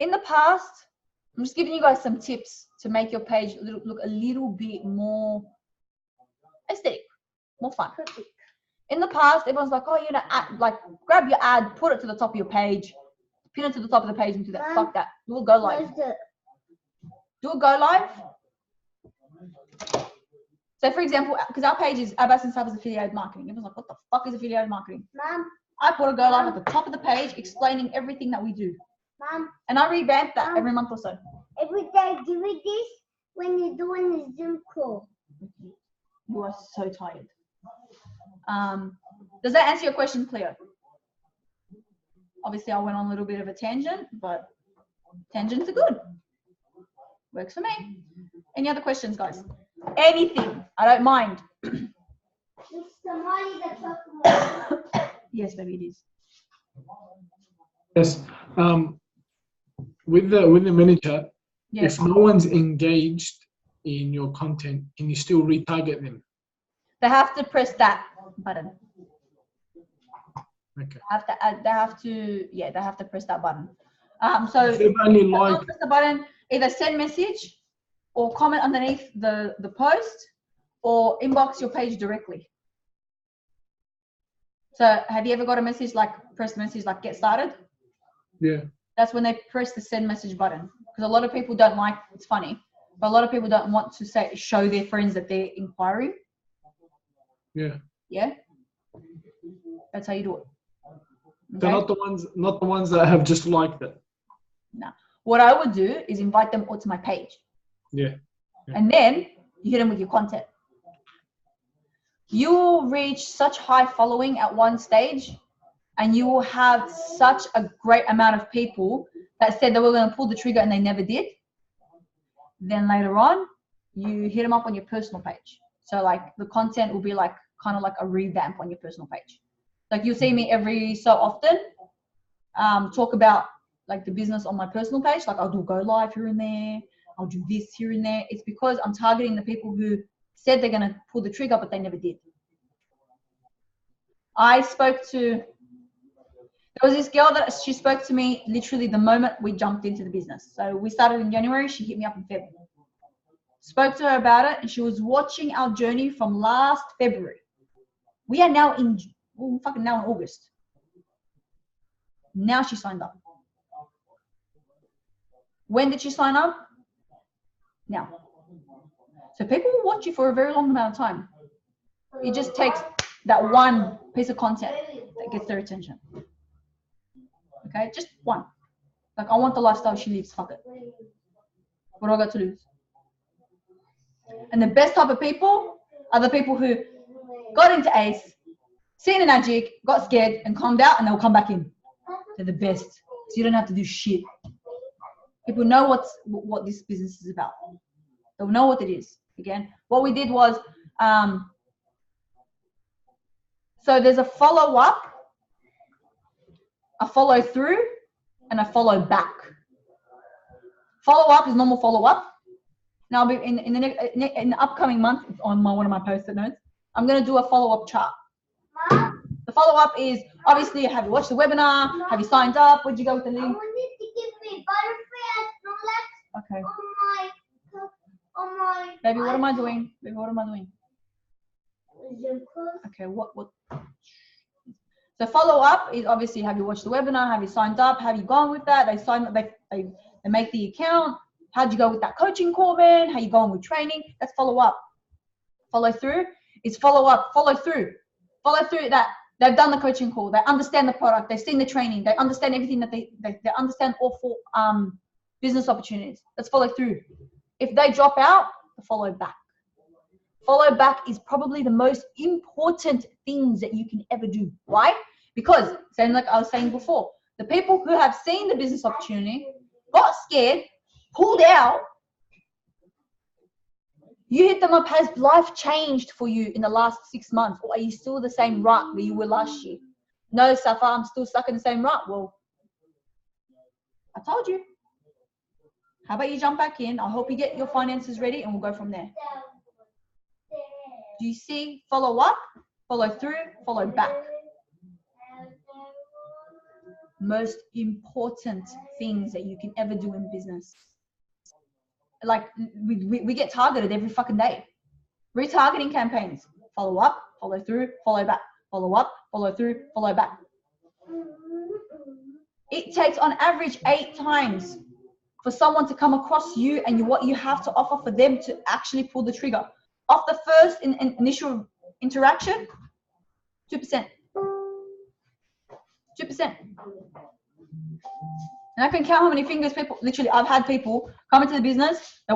in the past, I'm just giving you guys some tips to make your page look a little bit more aesthetic, more fun. In the past, everyone's like, oh, like grab your ad, put it to the top of your page, pin it to the top of the page and do that. Fuck that. Do a go live. Do a go live. So for example, because our page is Abbas and Sabah's affiliate marketing. Everyone's like, what the fuck is affiliate marketing? Mom. I put a go live at the top of the page explaining everything that we do. Mom. And I revamp that every month or so. Every day, give me this when you're doing the Zoom call. You are so tired. Does that answer your question, Cleo? Obviously, I went on a little bit of a tangent, but tangents are good. Works for me. Any other questions, guys? Anything. I don't mind. It's the money that's up. Yes, baby, it is. Yes. With the mini-chat, Yes. if no one's engaged in your content, can you still retarget them? They have to press that button. Okay. They have to press that button. So If they've only like press the button, either send message or comment underneath the post or inbox your page directly. So have you ever got a message like press the message like get started? Yeah. That's when they press the send message button, because a lot of people don't like, it's funny, but a lot of people don't want to show their friends that they're inquiring. Yeah. Yeah. That's how you do it. Okay? They're not the ones that have just liked it. No. What I would do is invite them all to my page. Yeah. And then you hit them with your content. You will reach such high following at one stage, and you will have such a great amount of people that said they were going to pull the trigger and they never did. Then later on, you hit them up on your personal page. So like the content will be like kind of like a revamp on your personal page. Like you'll see me every so often talk about like the business on my personal page. Like I'll do go live here and there. I'll do this here and there. It's because I'm targeting the people who said they're going to pull the trigger, but they never did. There was this girl that she spoke to me literally the moment we jumped into the business. So we started in January. She hit me up in February. Spoke to her about it, and she was watching our journey from last February. We are now in August. Now she signed up. When did she sign up? Now. So people will watch you for a very long amount of time. It just takes that one piece of content that gets their attention. Okay, just one. Like, I want the lifestyle she lives, fuck it. What do I got to lose? And the best type of people are the people who got into ACE, seen an AGIC, got scared, and calmed out, and they'll come back in. They're the best. So you don't have to do shit. People know what this business is about. They'll know what it is. Again, what we did was, so there's a follow-up, a follow-through, and a follow-back. Follow-up is normal follow-up. Now, I'll be in the upcoming month, it's on one of my post-it notes, I'm going to do a follow-up chart. The follow-up is, obviously, have you watched the webinar? Have you signed up? Where'd you go with the link? I wanted to give me butterfly and Okay. on my Baby, what am I doing? Baby, what am I doing? Zoom call. Okay, what? So follow-up is obviously, have you watched the webinar? Have you signed up? Have you gone with that? They sign up, they make the account. How'd you go with that coaching call, man? How you going with training? That's follow-up. Follow-through is follow-up, follow-through. Follow-through that they've done the coaching call. They understand the product. They've seen the training. They understand everything that they understand all four business opportunities. That's follow-through. If they drop out, the follow-back. Follow-back is probably the most important things that you can ever do. Why? Because, same like I was saying before, the people who have seen the business opportunity, got scared, pulled out, you hit them up, has life changed for you in the last 6 months? Or are you still the same rut where you were last year? No, Safa, I'm still stuck in the same rut. Well, I told you. How about you jump back in? I hope you get your finances ready and we'll go from there. Do you see follow up, follow through, follow back? Most important things that you can ever do in business. like we get targeted every fucking day. Retargeting campaigns. Follow up, follow through, follow back. Follow up, follow through, follow back. It takes on average 8 times for someone to come across you and what you have to offer for them to actually pull the trigger. Off the first initial interaction, 2%. 2%. And I can count how many fingers people, literally, I've had people come into the business, they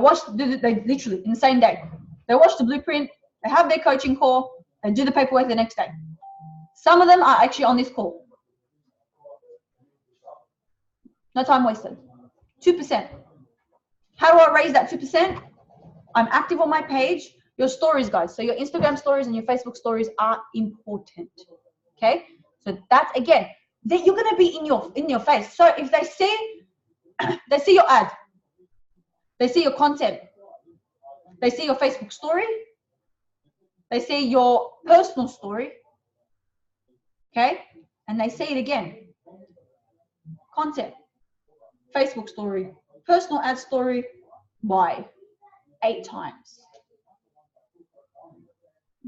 literally, in the same day, they watch the blueprint, they have their coaching call, and do the paperwork the next day. Some of them are actually on this call. No time wasted. 2%. How do I raise that 2%? I'm active on my page. Your stories, guys. So your Instagram stories and your Facebook stories are important. Okay? So that's, again, that you're gonna be in your face. So if they see your ad, they see your content, they see your Facebook story, they see your personal story, okay, and they see it again. Content, Facebook story, personal ad story, why? 8 times.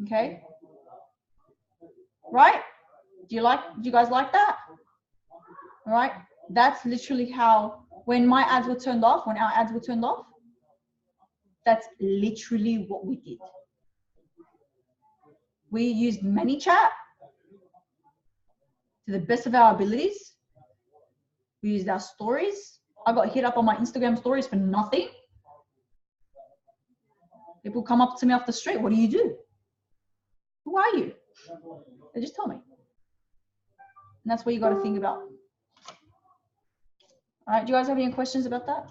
Okay, right? Do you guys like that? All right, that's literally how, when my ads were turned off, when our ads were turned off, that's literally what we did. We used ManyChat to the best of our abilities. We used our stories. I got hit up on my Instagram stories for nothing. People come up to me off the street, what do you do? Who are you? They just tell me. And that's what you got to think about. All right, do you guys have any questions about that?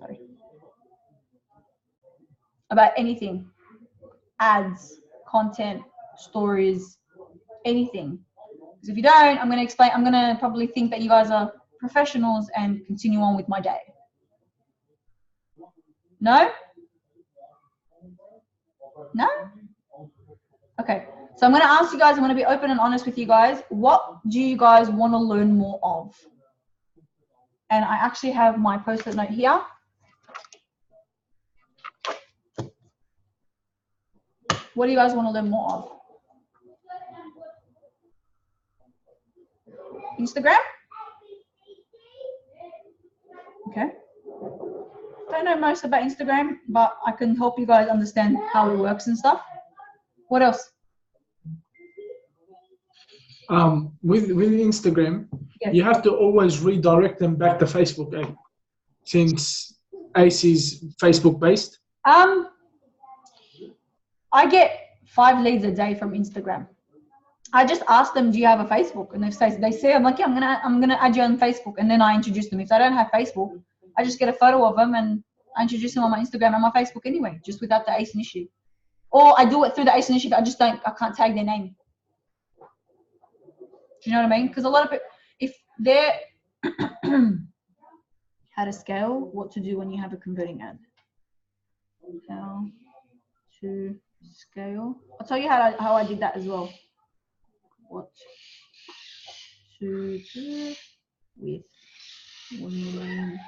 Sorry. About anything. Ads, content, stories, anything. Because if you don't, I'm going to explain, I'm going to probably think that you guys are professionals and continue on with my day. No? No? Okay. So I'm going to ask you guys, I'm going to be open and honest with you guys. What do you guys want to learn more of? And I actually have my post-it note here. What do you guys want to learn more of? Instagram? Okay. Don't know most about Instagram, but I can help you guys understand how it works and stuff. What else? With Instagram, yes, you have to always redirect them back to Facebook, since ACE is Facebook based. I get 5 leads a day from Instagram. I just ask them, do you have a Facebook? And they say, I'm like, yeah, I'm gonna add you on Facebook, and then I introduce them. If I don't have Facebook, I just get a photo of them and I introduce them on my Instagram and my Facebook anyway, just without the ACE initiative. Or I do it through the ACE initiative. I can't tag their name. Do you know what I mean? Because a lot of people, if they're how to scale, what to do when you have a converting ad. How to scale. I'll tell you how I did that as well. What to do with winning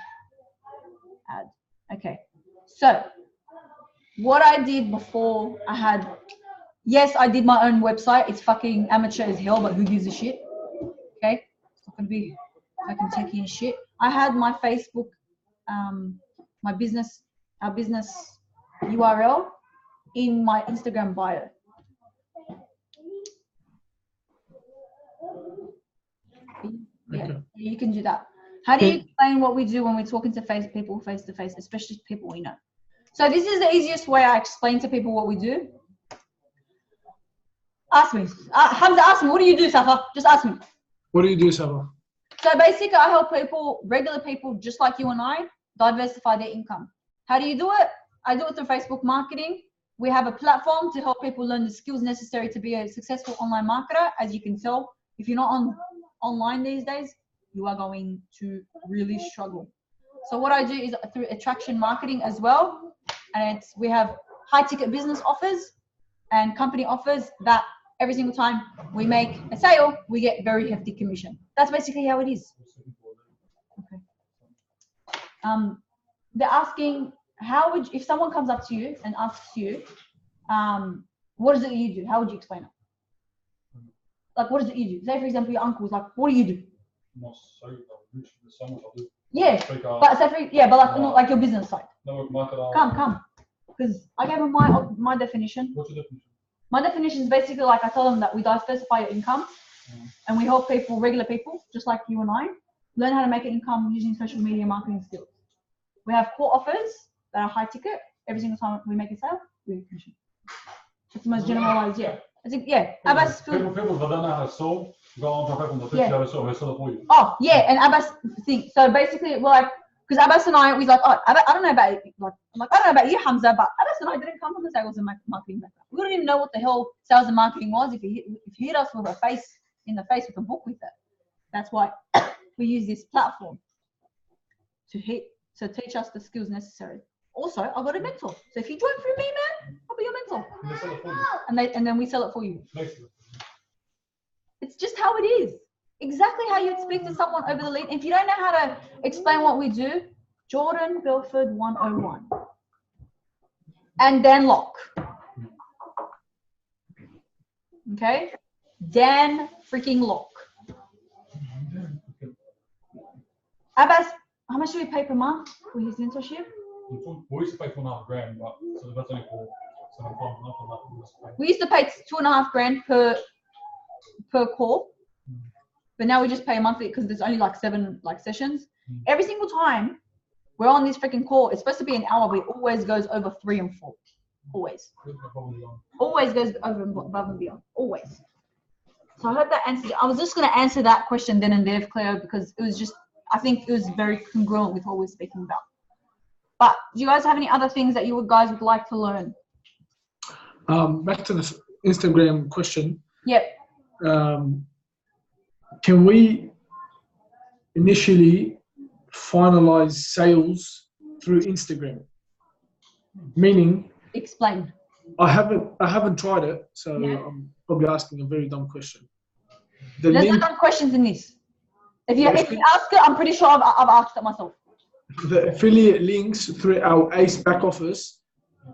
ad. Okay, so what I did before I had, yes, I did my own website. It's fucking amateur as hell, but who gives a shit? Okay, it's not gonna be fucking techie and shit. I had my Facebook, our business URL in my Instagram bio. Yeah, you can do that. How do you explain what we do when we're talking to people face to face, especially people we know? So this is the easiest way I explain to people what we do. Ask me. Hamza, ask me. What do you do, Safa? Just ask me. What do you do, Safa? So basically, I help people, regular people, just like you and I, diversify their income. How do you do it? I do it through Facebook marketing. We have a platform to help people learn the skills necessary to be a successful online marketer. As you can tell, if you're not online these days, you are going to really struggle. So what I do is through attraction marketing as well. And we have high ticket business offers and company offers that every single time we make a sale, we get very hefty commission. That's basically how it is. Okay. They're asking, how would if someone comes up to you and asks you, what is it you do? How would you explain it? Like, what is it you do? Say, for example, your uncle's like, what do you do? Yeah, but say but like not like your business side. Come, because I gave him my definition. What's your definition? My definition is basically like I tell them that we diversify your income, and we help people, regular people, just like you and I, learn how to make an income using social media marketing skills. We have core offers that are high ticket. Every single time we make a sale, we commission. It's the most generalized, yeah. I think, yeah. Abbas, people that don't know how to sew, go on top of them, they sell it for you. Oh, yeah, and Abbas think so basically, we're like, because Abbas and I, we like, oh, I don't know about like, I'm like, I don't know about you, Hamza, but Abbas and I didn't come from the sales and marketing background. We didn't even know what the hell sales and marketing was if he hit us with a face in the face with a book with it. That's why we use this platform to teach us the skills necessary. Also, I've got a mentor. So if you join through me, man, I'll be your mentor. And they sell it for you. And then we sell it for you. Basically. It's just how it is. Exactly how you speak to someone over the lead. If you don't know how to explain what we do, Jordan Belford 101. And Dan Locke. Okay? Dan freaking Locke. Abbas, how much do we pay per month for his mentorship? We used to pay $2.5 grand, but so that's only for 75 months. We used to pay $2.5 grand per call, but now we just pay monthly because there's only like 7 sessions. Every single time we're on this freaking call, it's supposed to be an hour, but it always goes over 3 and 4. Always goes over above and beyond. Always. So I hope that answers it. I was just going to answer that question then and there, Claire, because it was just, I think it was very congruent with what we're speaking about. But do you guys have any other things that you guys would like to learn? Back to the Instagram question. Yep. Can we initially finalize sales through Instagram? Meaning, explain. I haven't tried it, so I'm probably asking a very dumb question. There's no dumb questions in this. If you ask it, I'm pretty sure I've asked it myself. The affiliate links through our ACE back office,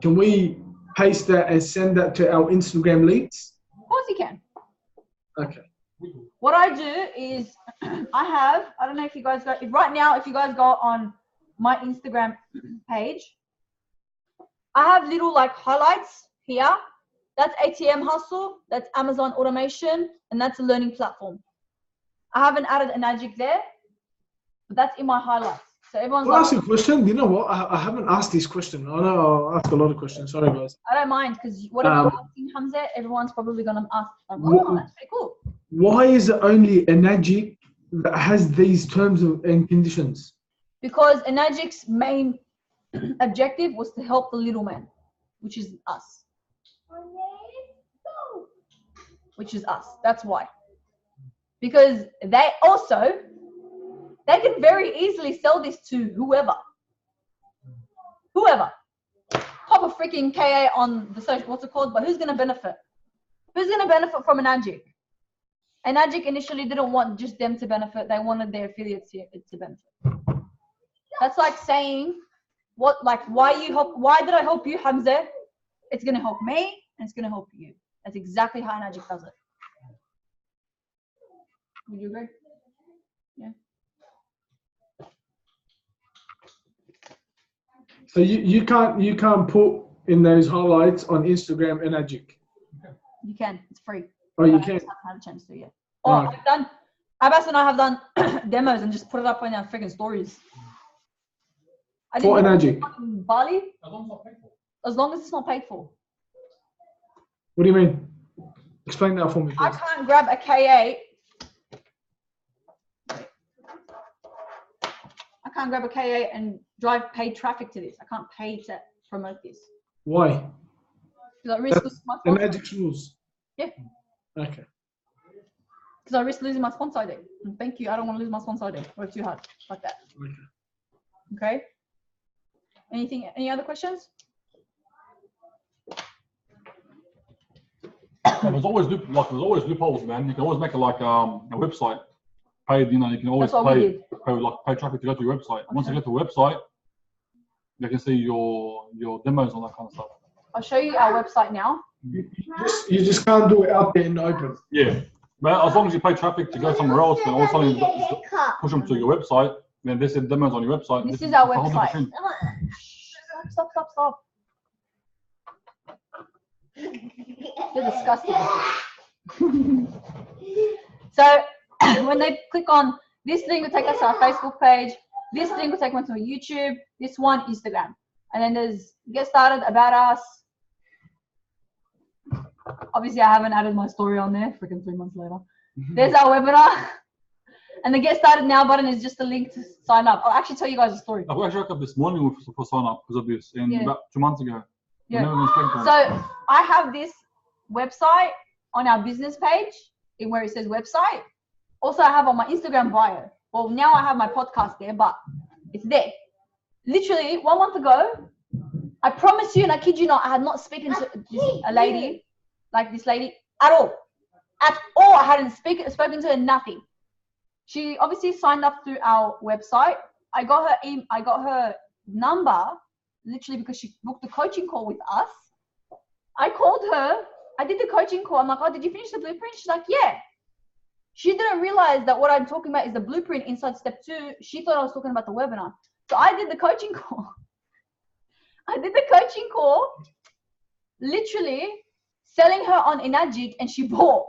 can we paste that and send that to our Instagram leads? Of course you can. Okay. What I do is I don't know if you guys right now, if you guys go on my Instagram page, I have little like highlights here. That's ATM Hustle, that's Amazon Automation, and that's a learning platform. I haven't added an Agic there, but that's in my highlights. So everyone's I'll ask you a question. You know what? I haven't asked this question. I know I'll ask a lot of questions. Sorry, guys. I don't mind because whatever you're asking Hamza, everyone's probably going to ask. Like, oh, that's pretty cool. Why is it only an Agic that has these terms and conditions? Because Enagic's main objective was to help the little man, which is us. Which is us. That's why. Because they can very easily sell this to whoever. Pop a freaking KA on the social, what's it called? But who's going to benefit? Who's going to benefit from an Agic? And Agic initially didn't want just them to benefit. They wanted their affiliates to benefit. That's like saying, why did I help you, Hamza? It's going to help me and it's going to help you. That's exactly how an Agic does it. Would you agree? Yeah. So you can't put in those highlights on Instagram and Agic. You can. It's free. Oh, you can. I haven't had a chance to yet. Abbas and I have done demos and just put it up on our freaking stories. For an Agic. Bali. As long as it's not paid for. As long as it's not paid for. What do you mean? Explain that for me, please. I can't grab a KA. I can't grab a KA and drive paid traffic to this. I can't pay to promote this. Why? Because I risk losing my an sponsor. Agic's rules. Yeah. Okay. Because I risk losing my sponsor ID. And thank you. I don't want to lose my sponsor ID. Work too hard like that. Okay. Any other questions? There's always loopholes, man. You can always make a website paid. You know, you can always pay traffic to go to your website. Once you get to the website, they can see your demos and that kind of stuff. I'll show you our website now. You just can't do it out there in the open. Yeah, but as long as you pay traffic to go somewhere else, then all of a sudden you push them to your website. Then there's the demos on your website. This is our website. Stop. You're disgusting. So when they click on this link, will take us to our Facebook page. This link will take them to YouTube. This one, Instagram. And then there's get started, about us. Obviously, I haven't added my story on there. Freaking 3 months later. There's our webinar. And the get started now button is just a link to sign up. I'll actually tell you guys a story. I actually woke up this morning for sign up because of this, and about 2 months ago. Yeah. So I have this website on our business page, in where it says website. Also, I have on my Instagram bio. Well, now I have my podcast there, but it's there. Literally 1 month ago, I promise you, and I kid you not, I had not spoken to a lady like this lady at all. At all, I hadn't spoken to her, nothing. She obviously signed up through our website. I got her number literally because she booked a coaching call with us. I called her. I did the coaching call. I'm like, oh, did you finish the blueprint? She's like, yeah. She didn't realize that what I'm talking about is the blueprint inside step 2. She thought I was talking about the webinar. So I did the coaching call. Literally selling her on Enagic, and she bought.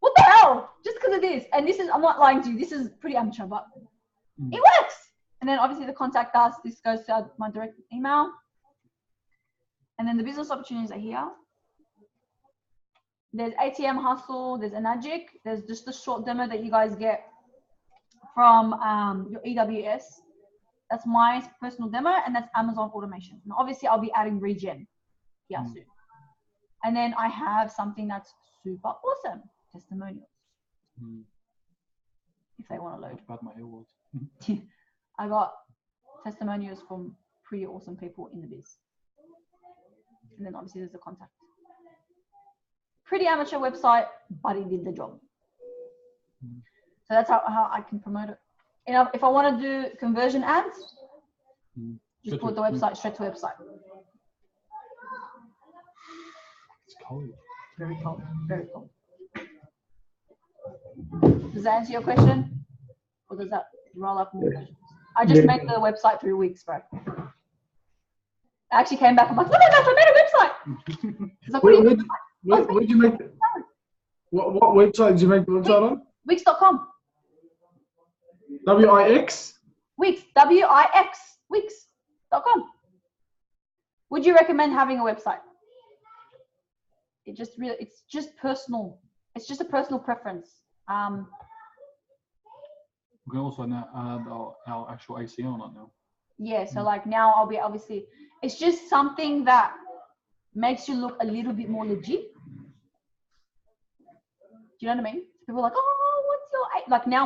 What the hell? Just because of this. And this is, I'm not lying to you, this is pretty amateur, but it works. And then obviously the contact us, this goes to my direct email. And then the business opportunities are here. There's ATM Hustle, there's Enagic, there's just a short demo that you guys get from your EWS. That's my personal demo, and that's Amazon automation. And obviously I'll be adding regen here soon. And then I have something that's super awesome, testimonials. If they want to load. Bad my hair was. I got testimonials from pretty awesome people in the biz. And then obviously there's the contact. Pretty amateur website, but it did the job. So that's how I can promote it. And if I want to do conversion ads, just put the website straight to website. It's cold. Very cold. Very cold. Does that answer your question? Or does that roll up more questions? I just made the website 3 weeks, bro. I actually came back. I'm like, look at that! I made a website. Where did you make it? What website did you make the website on? Wix.com. WIX? Wix. WIX. Wix.com. Would you recommend having a website? It's just personal. It's just a personal preference. We can also now add our actual ACN on it now. Yeah, so like now I'll be obviously, it's just something that makes you look a little bit more legit. Do you know what I mean? People are like, oh, what's your, like now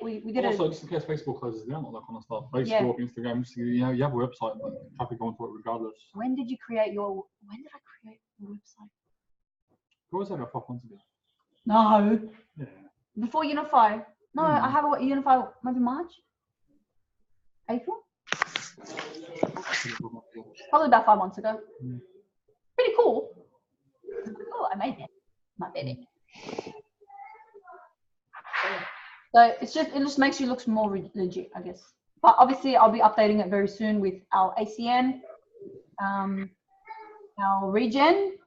we did also, just in case Facebook closes down, all that kind of stuff. Facebook, Instagram, just, you have a website, but traffic going to it regardless. When did I create your website? You always had about 5 months ago. No. Yeah. Before Unify. No, I have a Unify maybe March? April? Probably about 5 months ago. Pretty cool. Oh, I made it. My baby. So it just makes you look more legit, I guess. But obviously I'll be updating it very soon with our ACN, our regen,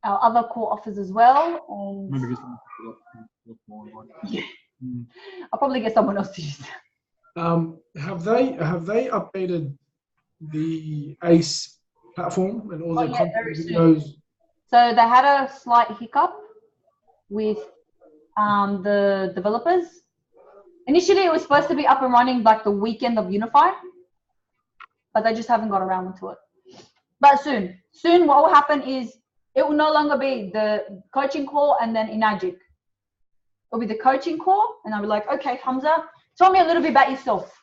our other core offers as well. And Maybe get someone I'll probably get someone else to use it. Have they updated the ACE platform and all the content videos? So they had a slight hiccup with the developers. Initially, it was supposed to be up and running like the weekend of Unify, but they just haven't got around to it. But soon what will happen is it will no longer be the coaching call and then Enagic. It'll be the coaching call, and I'll be like, okay, Hamza, tell me a little bit about yourself.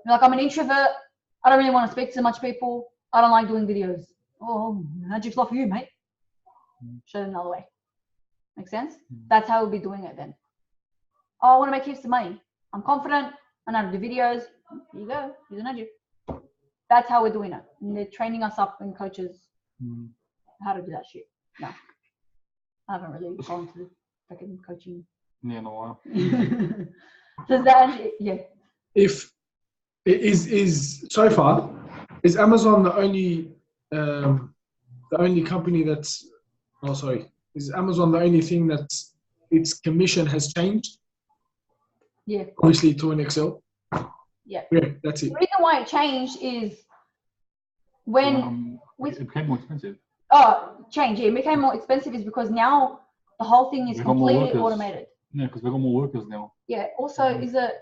You're like, I'm an introvert. I don't really want to speak to much people. I don't like doing videos. Oh, Enagic's not for you, mate. Show it another way. Make sense? That's how we'll be doing it then. Oh, I want to make heaps of money. I'm confident. I know how to do videos. Here you go. Here's an edge. That's how we're doing it. And they're training us up and coaches how to do that shit. No, I haven't really gone to fucking coaching. Yeah, no. Does that? Yeah. If it is so far, is Amazon the only company that's? Oh, sorry. Is Amazon the only thing that's its commission has changed? Yeah. Obviously to an Excel. Yeah. Yeah, that's it. The reason why it changed is when it became more expensive. It became more expensive is because now the whole thing is completely automated. Yeah, because we've got more workers now. Yeah. Also, is the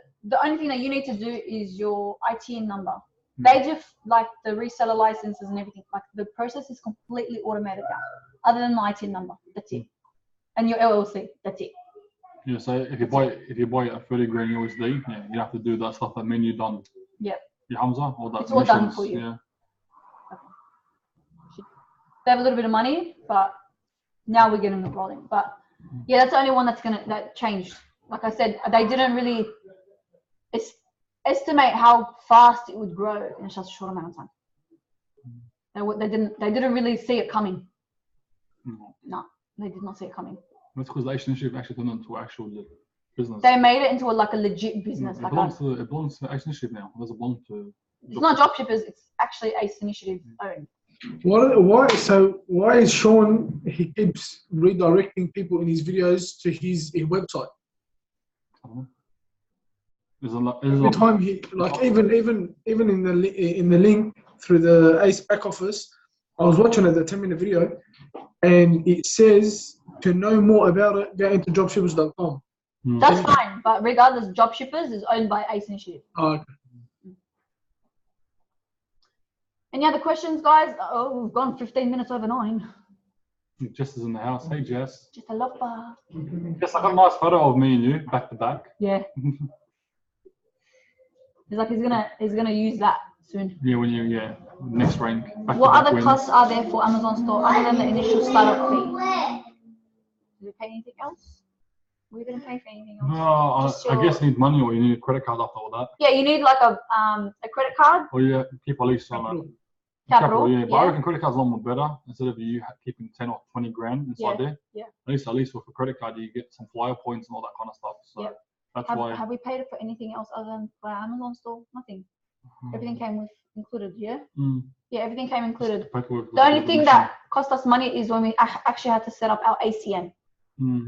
only thing that you need to do is your ITN number. They do like the reseller licenses and everything. Like the process is completely automated now. Other than the ITN number, that's it. And your LLC, that's it. Yeah. So if you buy a 30 grand USD, yeah, you have to do that stuff that menu done. Yep. Your Hamza, all that. It's all done for you. Yeah. They have a little bit of money, but now we're getting it rolling. But yeah, that's the only one that changed. Like I said, they didn't really estimate how fast it would grow in such a short amount of time. They didn't really see it coming. No, they did not see it coming. That's because the Asian actually turned into actual business. They made it into a legit business. It belongs to Asian now. It doesn't belong to. It's not dropshippers. It's actually Ace Initiative owned. Why is Sean? He keeps redirecting people in his videos to his website. Every time he even in the link through the Ace back office, I was watching the 10-minute video, and it says to know more about it, go into dropshippers.com. That's fine, but regardless, dropshippers is owned by Ace Initiative. Oh, okay. Any other questions, guys? Oh, we've gone 15 minutes over 9. Jess is in the house. Hey, Jess. Just a love bar. Jess, I got a nice photo of me and you back to back. Yeah. He's like he's gonna use that soon. Yeah, next rank. What other costs are there for Amazon store other than the initial startup fee? Do you pay anything else? We didn't pay for anything else. No, I guess you need money or you need a credit card after all that. Yeah, you need like a credit card. Or yeah, keep at least on a Capital, yeah. But I reckon credit card's a lot more better instead of you keeping 10 or 20 grand inside there. Yeah. At least with a credit card you get some flyer points and all that kind of stuff. So that's why. Have we paid for anything else other than for our Amazon store? Nothing. Everything came included. Yeah. Yeah, everything came included. The only thing that cost us money is when we actually had to set up our ACN.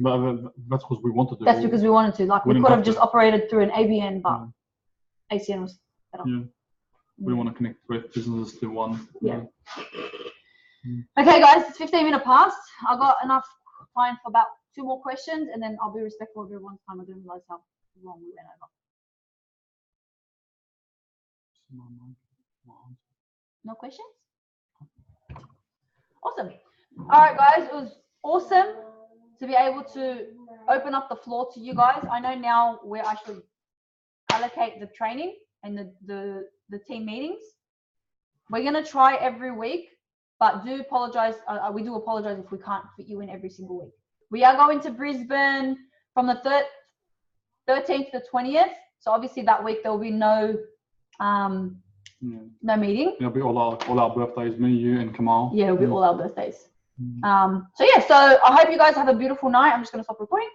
But that's because we wanted to. That's because we wanted to. Like we could have just operated through an ABN, but ACN was better. Yeah. We want to connect both businesses to one. Yeah. Okay, guys, it's 15 minutes past. I got enough time for about 2 more questions, and then I'll be respectful of everyone's time. I didn't realize how long we went over. No questions? Awesome. All right, guys, it was awesome to be able to open up the floor to you guys. I know now where I should allocate the training and the team meetings. We're gonna try every week, but do apologize. We do apologize if we can't fit you in every single week. We are going to Brisbane from the 13th to the 20th. So obviously that week there will be no meeting. It'll be all our birthdays, me, you, and Kamal. Yeah, it'll be all our birthdays. So yeah, so I hope you guys have a beautiful night. I'm just gonna stop recording.